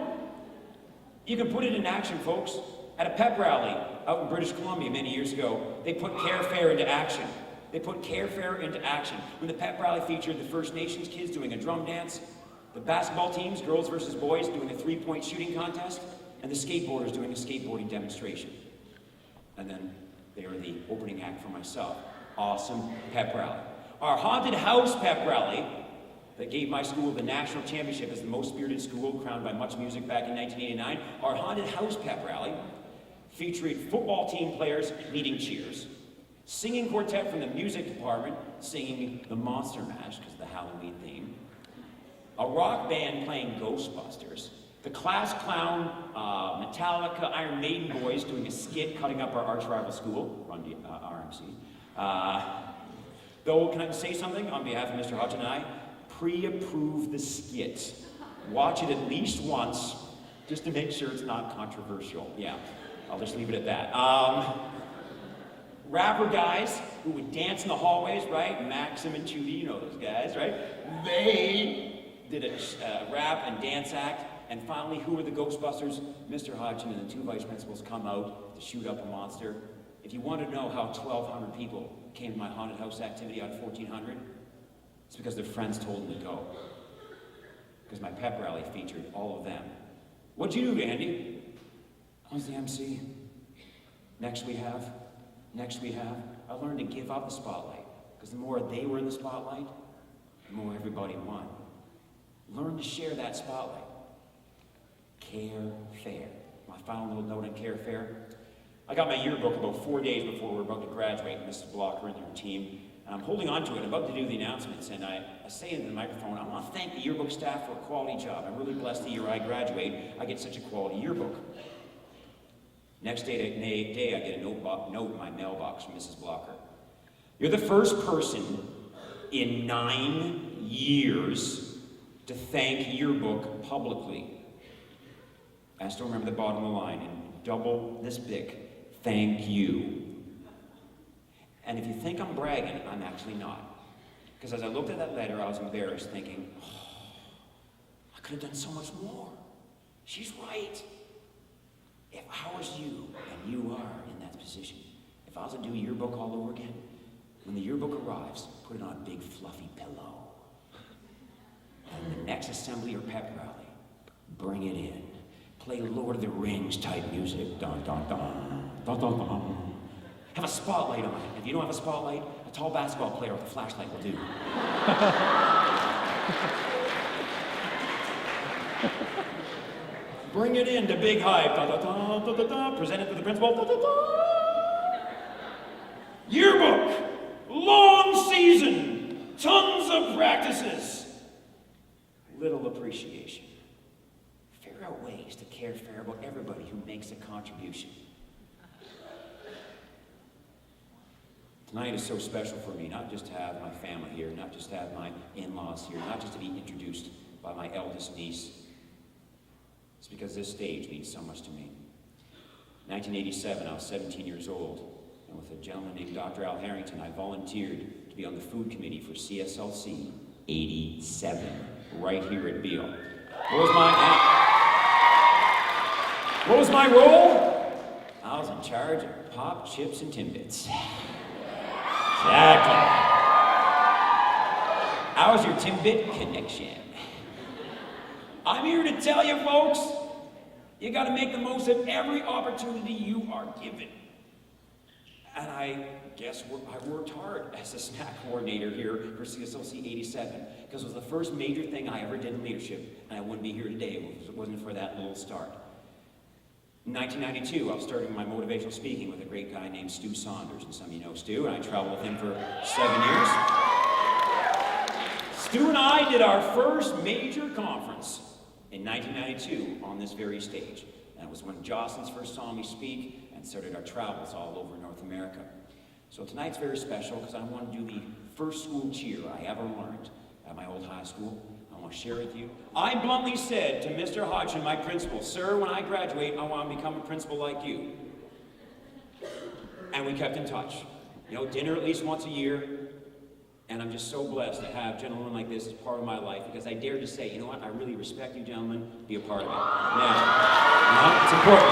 You can put it in action, folks. At a pep rally out in British Columbia many years ago, they put Care Fair into action. When the pep rally featured the First Nations kids doing a drum dance, the basketball teams, girls versus boys, doing a three-point shooting contest, and the skateboarders doing a skateboarding demonstration. And then they were the opening act for myself. Awesome pep rally. Our haunted house pep rally that gave my school the national championship as the most spirited school, crowned by Much Music back in 1989. Our haunted house pep rally featured football team players leading cheers, singing quartet from the music department singing the Monster Mash, because of the Halloween theme, a rock band playing Ghostbusters, the class clown, Metallica, Iron Maiden boys doing a skit cutting up our arch rival school, run RMC. Though, can I say something on behalf of Mr. Hodgson and I? Pre-approve the skit. Watch it at least once, just to make sure it's not controversial. Yeah, I'll just leave it at that. Rapper guys who would dance in the hallways, right? Maxim and Judy, you know those guys, right? They did a rap and dance act. And finally, who were the Ghostbusters? Mr. Hodgson and the two vice principals come out to shoot up a monster. If you want to know how 1,200 people came to my haunted house activity out of 1,400, it's because their friends told them to go. Because my pep rally featured all of them. What'd you do, Andy? I was the MC. Next we have, I learned to give up the spotlight. Because the more they were in the spotlight, the more everybody won. Learn to share that spotlight. Care fair. My final little note on care fair. I got my yearbook about 4 days before we were about to graduate, Mrs. Blocker and her team. And I'm holding on to it. I'm about to do the announcements, and I say into the microphone, I want to thank the yearbook staff for a quality job. I'm really blessed the year I graduate, I get such a quality yearbook. Next day I get a note in my mailbox from Mrs. Blocker. You're the first person in 9 years to thank yearbook publicly. I still remember the bottom of the line, in double this big. Thank you. And if you think I'm bragging, I'm actually not. Because as I looked at that letter, I was embarrassed, thinking, oh, I could have done so much more. She's right. If I was you, and you are in that position, if I was to do a yearbook all over again, when the yearbook arrives, put it on a big fluffy pillow. And the next assembly or pep rally, bring it in. Play Lord of the Rings type music. Dun dun dun. Dun dun dun. Have a spotlight on it. If you don't have a spotlight, a tall basketball player with a flashlight will do. Bring it in to big hype. Dun, dun, dun, dun, dun, dun. Present it to the principal. Dun, dun, dun. Yearbook. Long season. Tons of practices. Little appreciation. Figure out ways to care fair about everybody who makes a contribution. Tonight is so special for me, not just to have my family here, not just to have my in-laws here, not just to be introduced by my eldest niece. It's because this stage means so much to me. 1987, I was 17 years old, and with a gentleman named Dr. Al Harrington, I volunteered to be on the food committee for CSLC 87, right here at Beale. What was my role? I was in charge of pop, chips, and Timbits. Exactly. I was your Timbit connection. I'm here to tell you, folks, you got to make the most of every opportunity you are given. And I guess I worked hard as a snack coordinator here for CSLC 87, because it was the first major thing I ever did in leadership, and I wouldn't be here today if it wasn't for that little start. In 1992, I was starting my motivational speaking with a great guy named Stu Saunders, and some of you know Stu, and I traveled with him for 7 years. Stu and I did our first major conference in 1992 on this very stage. And it was when Jocelyn's first saw me speak and started our travels all over North America. So tonight's very special because I want to do the first school cheer I ever learned at my old high school. I want to share with you. I bluntly said to Mr. Hodgson, my principal, "Sir, when I graduate, I want to become a principal like you." And we kept in touch. You know, dinner at least once a year. And I'm just so blessed to have gentlemen like this as part of my life, because I dare to say, you know what, I really respect you gentlemen, be a part of it. Now, it's important.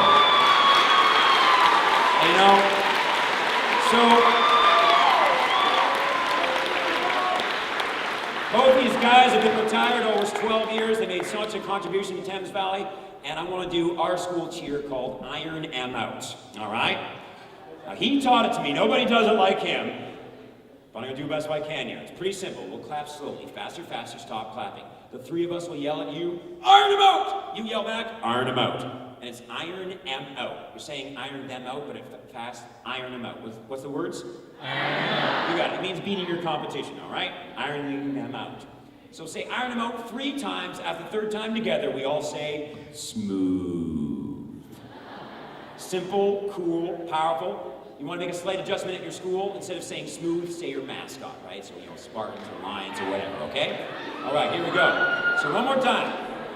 And, you know, so, both these guys have been retired almost 12 years. They made such a contribution to Thames Valley, and I want to do our school cheer called Iron 'Em Out, all right? Now, he taught it to me. Nobody does it like him. But I'm going to do the best I can here. It's pretty simple. We'll clap slowly. Faster, faster, stop clapping. The three of us will yell at you, "Iron 'em out!" You yell back, "Iron 'em out." And it's iron 'em out. We're saying iron them out, but it's fast, iron 'em out. What's the words? Iron 'em out. You got it. It means beating your competition, all right? Ironing them out. So say iron 'em out 3 times. After the 3rd time together, we all say, smooth. Simple, cool, powerful. You want to make a slight adjustment at your school? Instead of saying smooth, say your mascot, right? So, you know, Spartans or Lions or whatever, okay? All right, here we go. So one more time.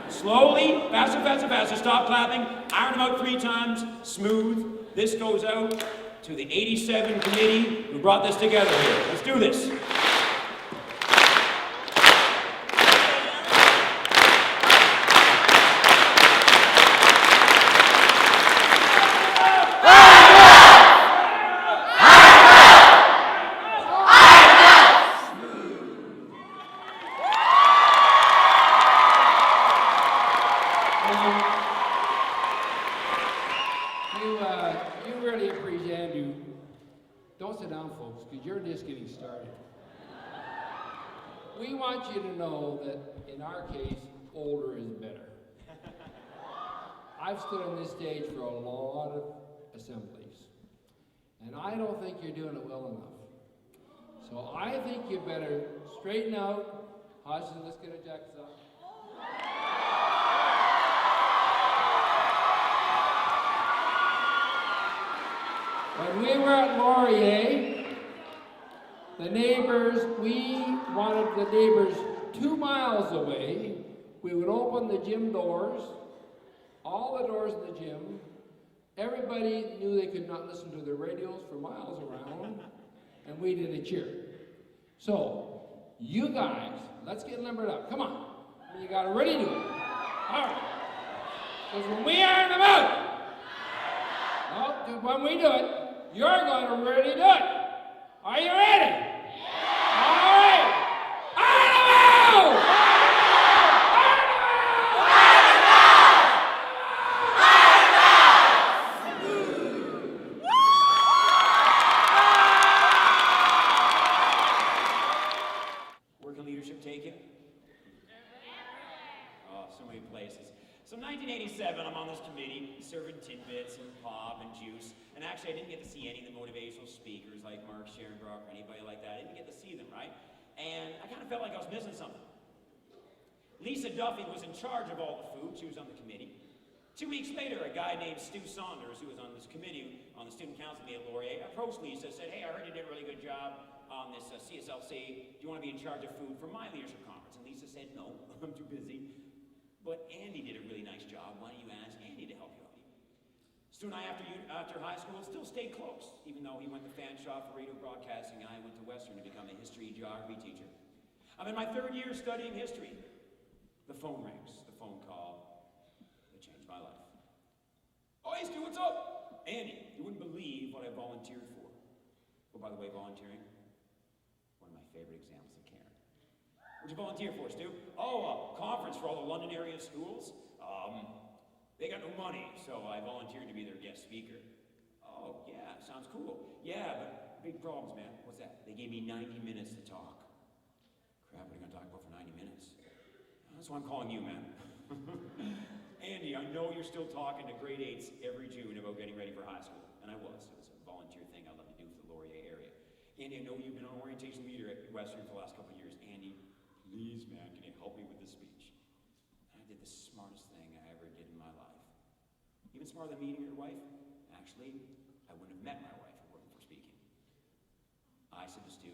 Slowly, faster, faster, faster. Stop clapping. Iron them out 3 times. Smooth. This goes out to the 87 committee who brought this together here. Let's do this. You really appreciate you. Don't sit down, folks, because you're just getting started. We want you to know that, in our case, older is better. I've stood on this stage for a lot of assemblies, and I don't think you're doing it well enough. So I think you better straighten out. Hodgson, let's get a jacket off. When we were at Laurier, we wanted the neighbors 2 miles away. We would open the gym doors, all the doors in the gym, Everybody knew they could not listen to their radios for miles around, and we did a cheer. So, you guys, let's get limbered up. Come on. You got to really do it. All right. Because when we are in the mood, when we do it, you're going to really do it. Are you ready? All right. Where can leadership take you? Oh, so many places. So 1987, I'm on this committee, serving tidbits and pop and juice. And actually, I didn't get to see any of the motivational speakers like Mark Scherenbrock or anybody like that. I didn't get to see them, right? And I kind of felt like I was missing something. Lisa Duffy was in charge of all the food. She was on the committee. 2 weeks later, a guy named Stu Saunders, who was on this committee, on the student council meeting at Laurier, approached Lisa, said, hey, I heard you did a really good job on this CSLC. Do you want to be in charge of food for my leadership conference? And Lisa said, no, I'm too busy. But Andy did a really nice job. Why don't you ask Andy to help you out? Stu and I, after high school, still stayed close. Even though he went to Fanshawe for radio broadcasting, I went to Western to become a history geography teacher. I'm in my 3rd year studying history. The phone rings, the phone call. It changed my life. Oh, hey, Stu, what's up? Andy, you wouldn't believe what I volunteered for. Oh, by the way, volunteering, one of my favorite examples of caring. What'd you volunteer for, Stu? Oh, a conference for all the London area schools. They got no money, so I volunteered to be their guest speaker. Oh, yeah, sounds cool. Yeah, but big problems, man. What's that? They gave me 90 minutes to talk. Crap, what are you gonna talk about for 90 minutes? That's why I'm calling you, man. Andy, I know you're still talking to grade 8s every June about getting ready for high school. And I was. It was a volunteer thing I love to do for the Laurier area. Andy, I know you've been an orientation leader at Western for the last couple of years. Andy, please, man, can you help me with this speech? And I did the smartest thing I ever did in my life. Even smarter than meeting your wife? Actually, I wouldn't have met my wife if it wasn't for speaking. I said to Stu,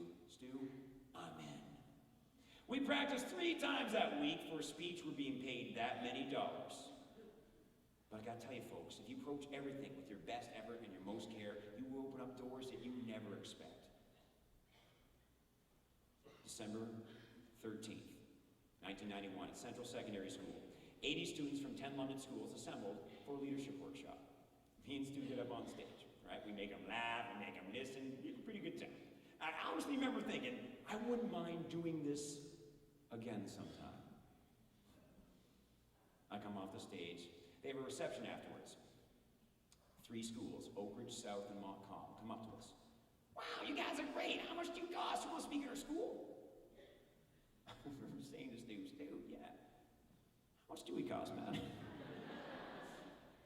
I'm in. We practiced 3 times that week for a speech. We're being paid that many dollars. But I gotta tell you, folks, if you approach everything with your best effort and your most care, you will open up doors that you never expect. December 13th, 1991, at Central Secondary School. 80 students from 10 London schools assembled for a leadership workshop. Me and Stu get up on stage, right? We make them laugh, we make them listen. We have a pretty good time. I honestly remember thinking, I wouldn't mind doing this again sometime. I come off the stage. They have a reception afterwards. 3 schools, Oak Ridge South and Montcalm, come up to us. Wow, you guys are great. How much do you cost? You want to speak at our school? I remember saying to Stu, yeah. How much do we cost, man? Do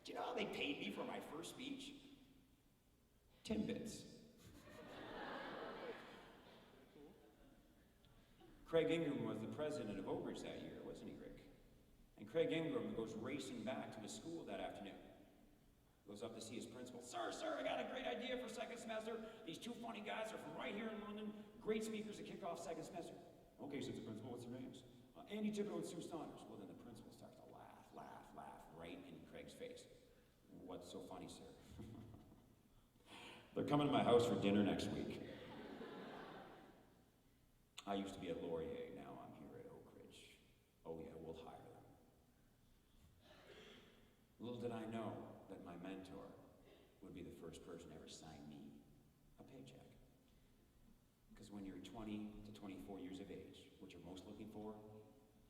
you know how they paid me for my first speech? 10 bits. Craig Ingram was the president of Oak Ridge that year, wasn't he, Rick? And Craig Ingram goes racing back to his school that afternoon. Goes up to see his principal. Sir, I got a great idea for second semester. These 2 funny guys are from right here in London. Great speakers to kick off second semester. Okay, says the principal, what's their names? Andy Thibodeau and Stu Saunders. Well, then the principal starts to laugh right in Craig's face. What's so funny, sir? They're coming to my house for dinner next week. I used to be at Laurier, now I'm here at Oak Ridge. Oh yeah, we'll hire them. Little did I know that my mentor would be the first person to ever sign me a paycheck. Because when you're 20 to 24 years of age, what you're most looking for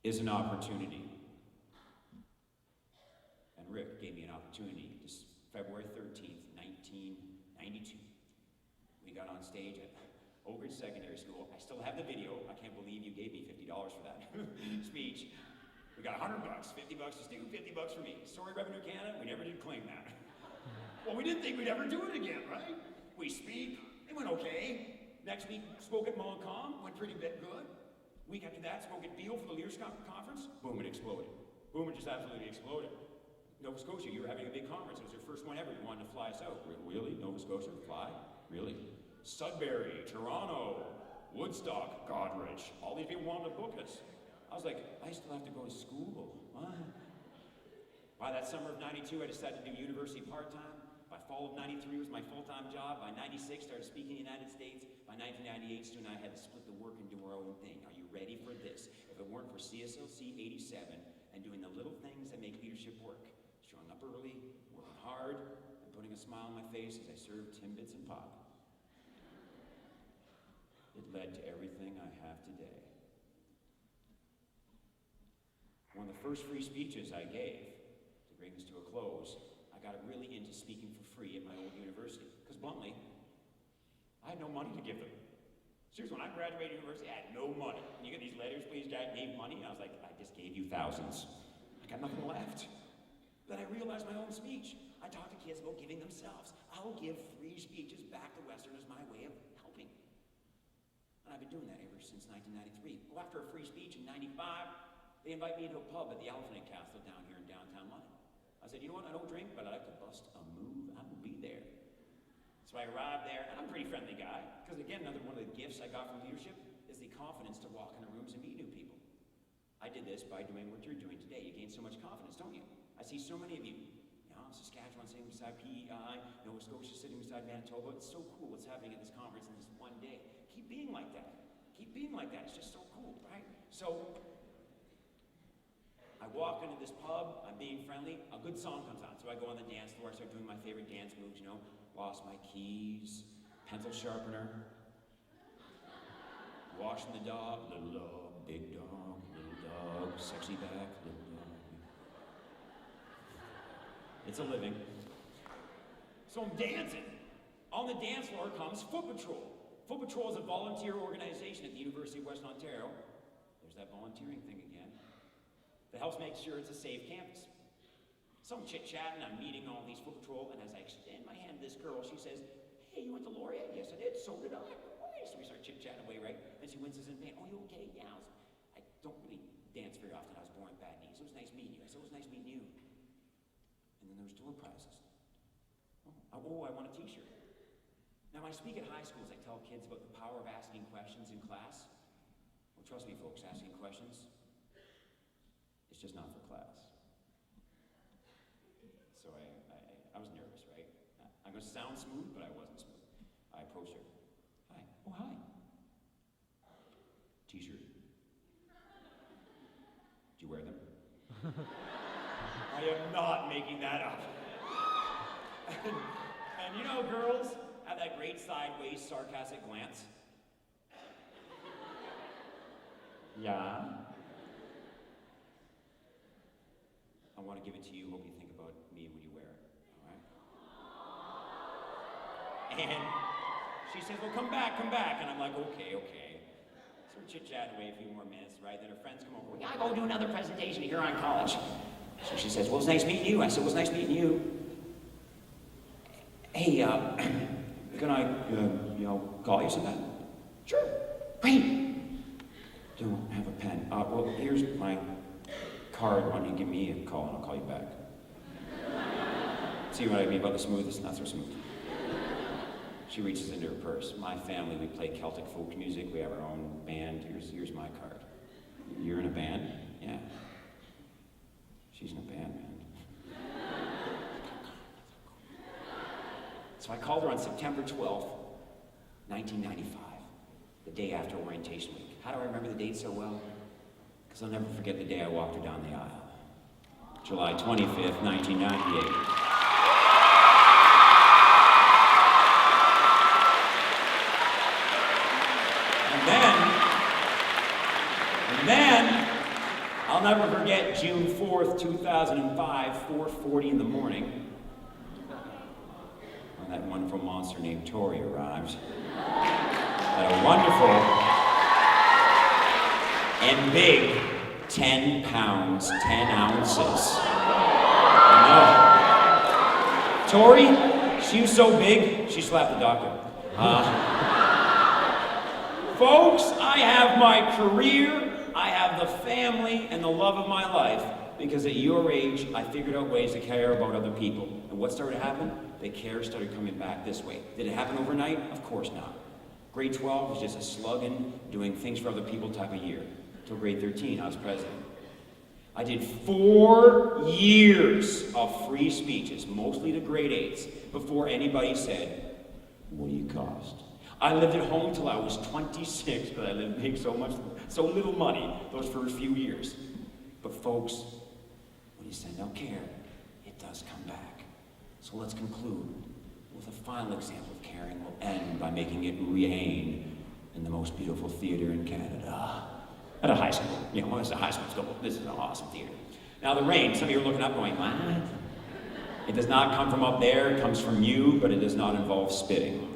is an opportunity. And Rick gave me an opportunity this February 13th, 1992. We got on stage at Oak Ridge Secondary School. I still have the video. I can't believe you gave me $50 for that speech. We got $100, $50 to Stu, $50 for me. Sorry, Revenue Canada, we never did claim that. Well, we didn't think we'd ever do it again, right? We speak, it went okay. Next week, spoke at Montcalm, went pretty good. Week after that, spoke at Beale for the Leadership Conference. Boom, it exploded. Boom, it just absolutely exploded. Nova Scotia, you were having a big conference. It was your first one ever. You wanted to fly us out. Really? Nova Scotia? Fly? Really? Sudbury, Toronto, Woodstock, Godrich. All these people wanted to book us. I was like, I still have to go to school. What? By that summer of 92, I decided to do university part-time. Fall of 93 was my full-time job. By 96, started speaking in the United States. By 1998, Stu and I had to split the work and do our own thing. Are you ready for this? If it weren't for CSLC 87 and doing the little things that make leadership work, showing up early, working hard, and putting a smile on my face as I served Timbits and Pop, it led to everything I have today. One of the first free speeches I gave, to bring this to a close, I got really into speaking for free at my old university. Because bluntly, I had no money to give them. Seriously, when I graduated university, I had no money. And you get these letters, please, Dad gave money. And I was like, I just gave you thousands. I got nothing left. Then I realized my own speech. I talked to kids about giving themselves. I'll give free speeches back to Westerners, my way of helping. And I've been doing that ever since 1993. Well, after a free speech in 95, they invite me to a pub at the Elephant and Castle down here in downtown London. I said, you know what, I don't drink, but I like to bust a move. I will be there. So I arrived there, and I'm a pretty friendly guy, because again, another one of the gifts I got from leadership is the confidence to walk into rooms and meet new people. I did this by doing what you're doing today. You gain so much confidence, don't you? I see so many of you. Saskatchewan sitting beside PEI, Nova Scotia sitting beside Manitoba. It's so cool what's happening at this conference in this one day. Keep being like that. Keep being like that. It's just so cool, right? So I walk into this pub, I'm being friendly, a good song comes on. So I go on the dance floor, I start doing my favorite dance moves, you know, lost my keys, pencil sharpener, washing the dog, little dog, big dog, little dog, sexy back, little dog. It's a living. So I'm dancing. On the dance floor comes Foot Patrol. Foot Patrol is a volunteer organization at the University of Western Ontario. There's that volunteering thing again. That helps make sure it's a safe campus. So I'm chit-chatting, I'm meeting all these Foot Patrol, and as I extend my hand to this girl, she says, hey, you went to Laureate? Yes, I did. So did I. So we start chit-chatting away, right? And she winces in pain. Oh, you okay? Yeah. I don't really dance very often. I was born with bad knees. It was nice meeting you. I said, it was nice meeting you. And then there was door prizes. Oh, I want a t-shirt. Now, when I speak at high schools, I tell kids about the power of asking questions in class. Well, trust me, folks, asking questions, it's just not for class. So I was nervous, right? I'm going to sound smooth, but I wasn't smooth. I approached her. Hi. Oh, hi. T-shirt. Do you wear them? I am not making that up. And you know, girls have that great sideways sarcastic glance. Yeah. I want to give it to you. Hope you think about me when you wear it. All right? And she says, well, come back. And I'm like, okay. So we're chit-chatting away a few more minutes, right? Then her friends come over. We gotta go do another presentation at Huron College. So she says, well, it's nice meeting you. I said, well, it's nice meeting you. Hey, can I, call you sometime? Sure. Great. Don't have a pen. Well, here's my card. Why don't you give me a call and I'll call you back? See what I mean about the smooth? It's not so smooth. She reaches into her purse. My family, we play Celtic folk music. We have our own band. Here's my card. You're in a band? Yeah. She's in a band, man. So I called her on September 12th, 1995, the day after orientation week. How do I remember the date so well? Because I'll never forget the day I walked her down the aisle. July 25th, 1998. And then, I'll never forget June 4th, 2005, 4:40 in the morning, when that wonderful monster named Tori arrives. At a wonderful and big 10 pounds, 10 ounces. I know. Tori, she was so big, she slapped the doctor. Folks, I have my career, I have the family, and the love of my life, because at your age, I figured out ways to care about other people. And what started to happen? The care started coming back this way. Did it happen overnight? Of course not. Grade 12 was just a slugging, doing things for other people type of year. Till grade 13, I was president. I did 4 years of free speeches, mostly to grade 8s, before anybody said, what do you cost? I lived at home till I was 26, but I made so little money those first few years. But folks, when you send out care, it does come back. So let's conclude with a final example of caring. We'll end by making it rain in the most beautiful theater in Canada. At a high school. It's a high school. This is an awesome theater. Now the rain, some of you are looking up going, what? It does not come from up there, it comes from you, but it does not involve spitting.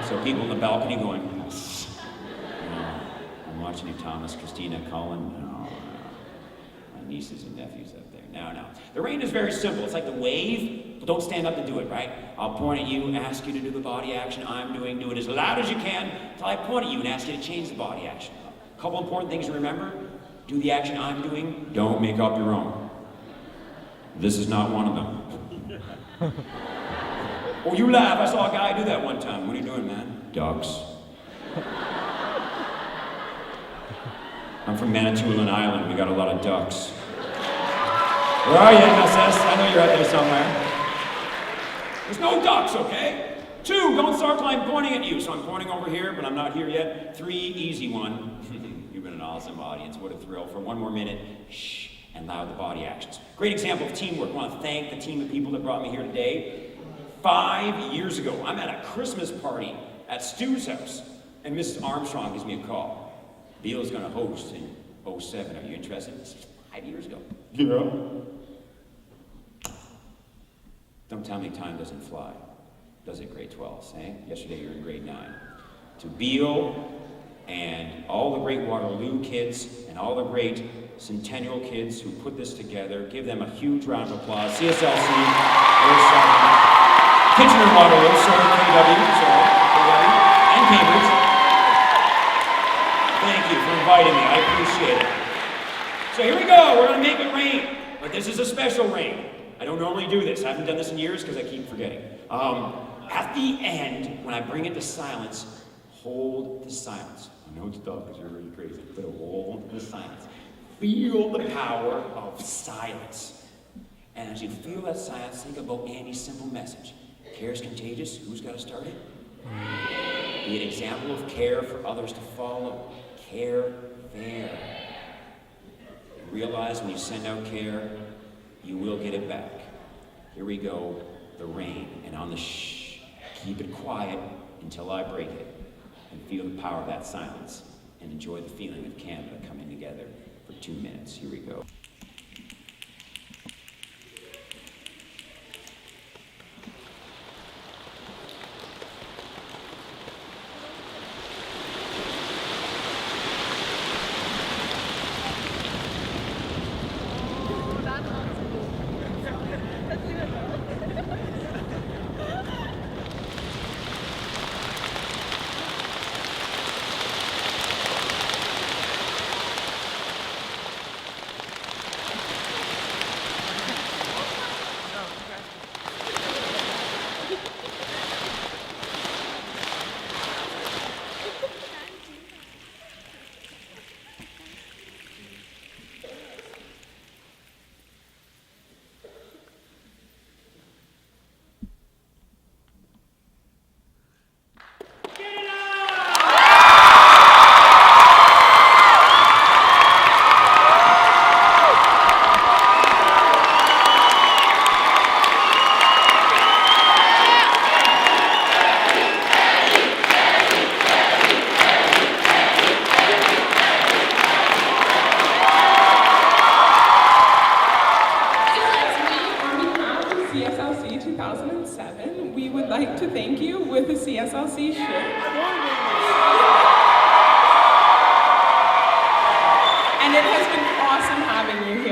So people in the balcony going, I'm watching you, Thomas, Christina, Colin. No. My nieces and nephews up there. No. The rain is very simple. It's like the wave, but don't stand up to do it, right? I'll point at you, ask you to do the body action I'm doing. Do it as loud as you can until I point at you and ask you to change the body action. A couple important things to remember. Do the action I'm doing. Don't make up your own. This is not one of them. Oh, you laugh. I saw a guy do that one time. What are you doing, man? Ducks. I'm from Manitoulin Island. We got a lot of ducks. Where are you, MSS? I know you're out there somewhere. There's no ducks, okay? 2, don't start till I'm pointing at you. So I'm pointing over here, but I'm not here yet. 3, easy one. You've been an awesome audience. What a thrill. For 1 more minute, shh, and loud the body actions. Great example of teamwork. I want to thank the team of people that brought me here today. 5 years ago, I'm at a Christmas party at Stu's house, and Mrs. Armstrong gives me a call. Beal's going to host in 07. Are you interested? This was 5 years ago. Yeah. Don't tell me time doesn't fly. Does it, grade 12? Yesterday you were in grade 9. To Beal and all the great Waterloo kids and all the great Centennial kids who put this together, give them a huge round of applause. CSLC, Kitchener Waterloo, KW, and Cambridge. Thank you for inviting me, I appreciate it. So here we go, we're gonna make it rain, but this is a special rain. I don't normally do this, I haven't done this in years because I keep forgetting. At the end, when I bring it to silence, hold the silence. I know it's tough because you're really crazy, but hold the silence. Feel the power of silence. And as you feel that silence, think about Andy's simple message. Care is contagious. Who's got to start it? Be an example of care for others to follow. Care fair. Realize when you send out care, you will get it back. Here we go, the rain. And on the shh, keep it quiet until I break it. And feel the power of that silence. And enjoy the feeling of Canada coming together for 2 minutes. Here we go. CSLC 2007, we would like to thank you with a CSLC shirt. And it has been awesome having you here.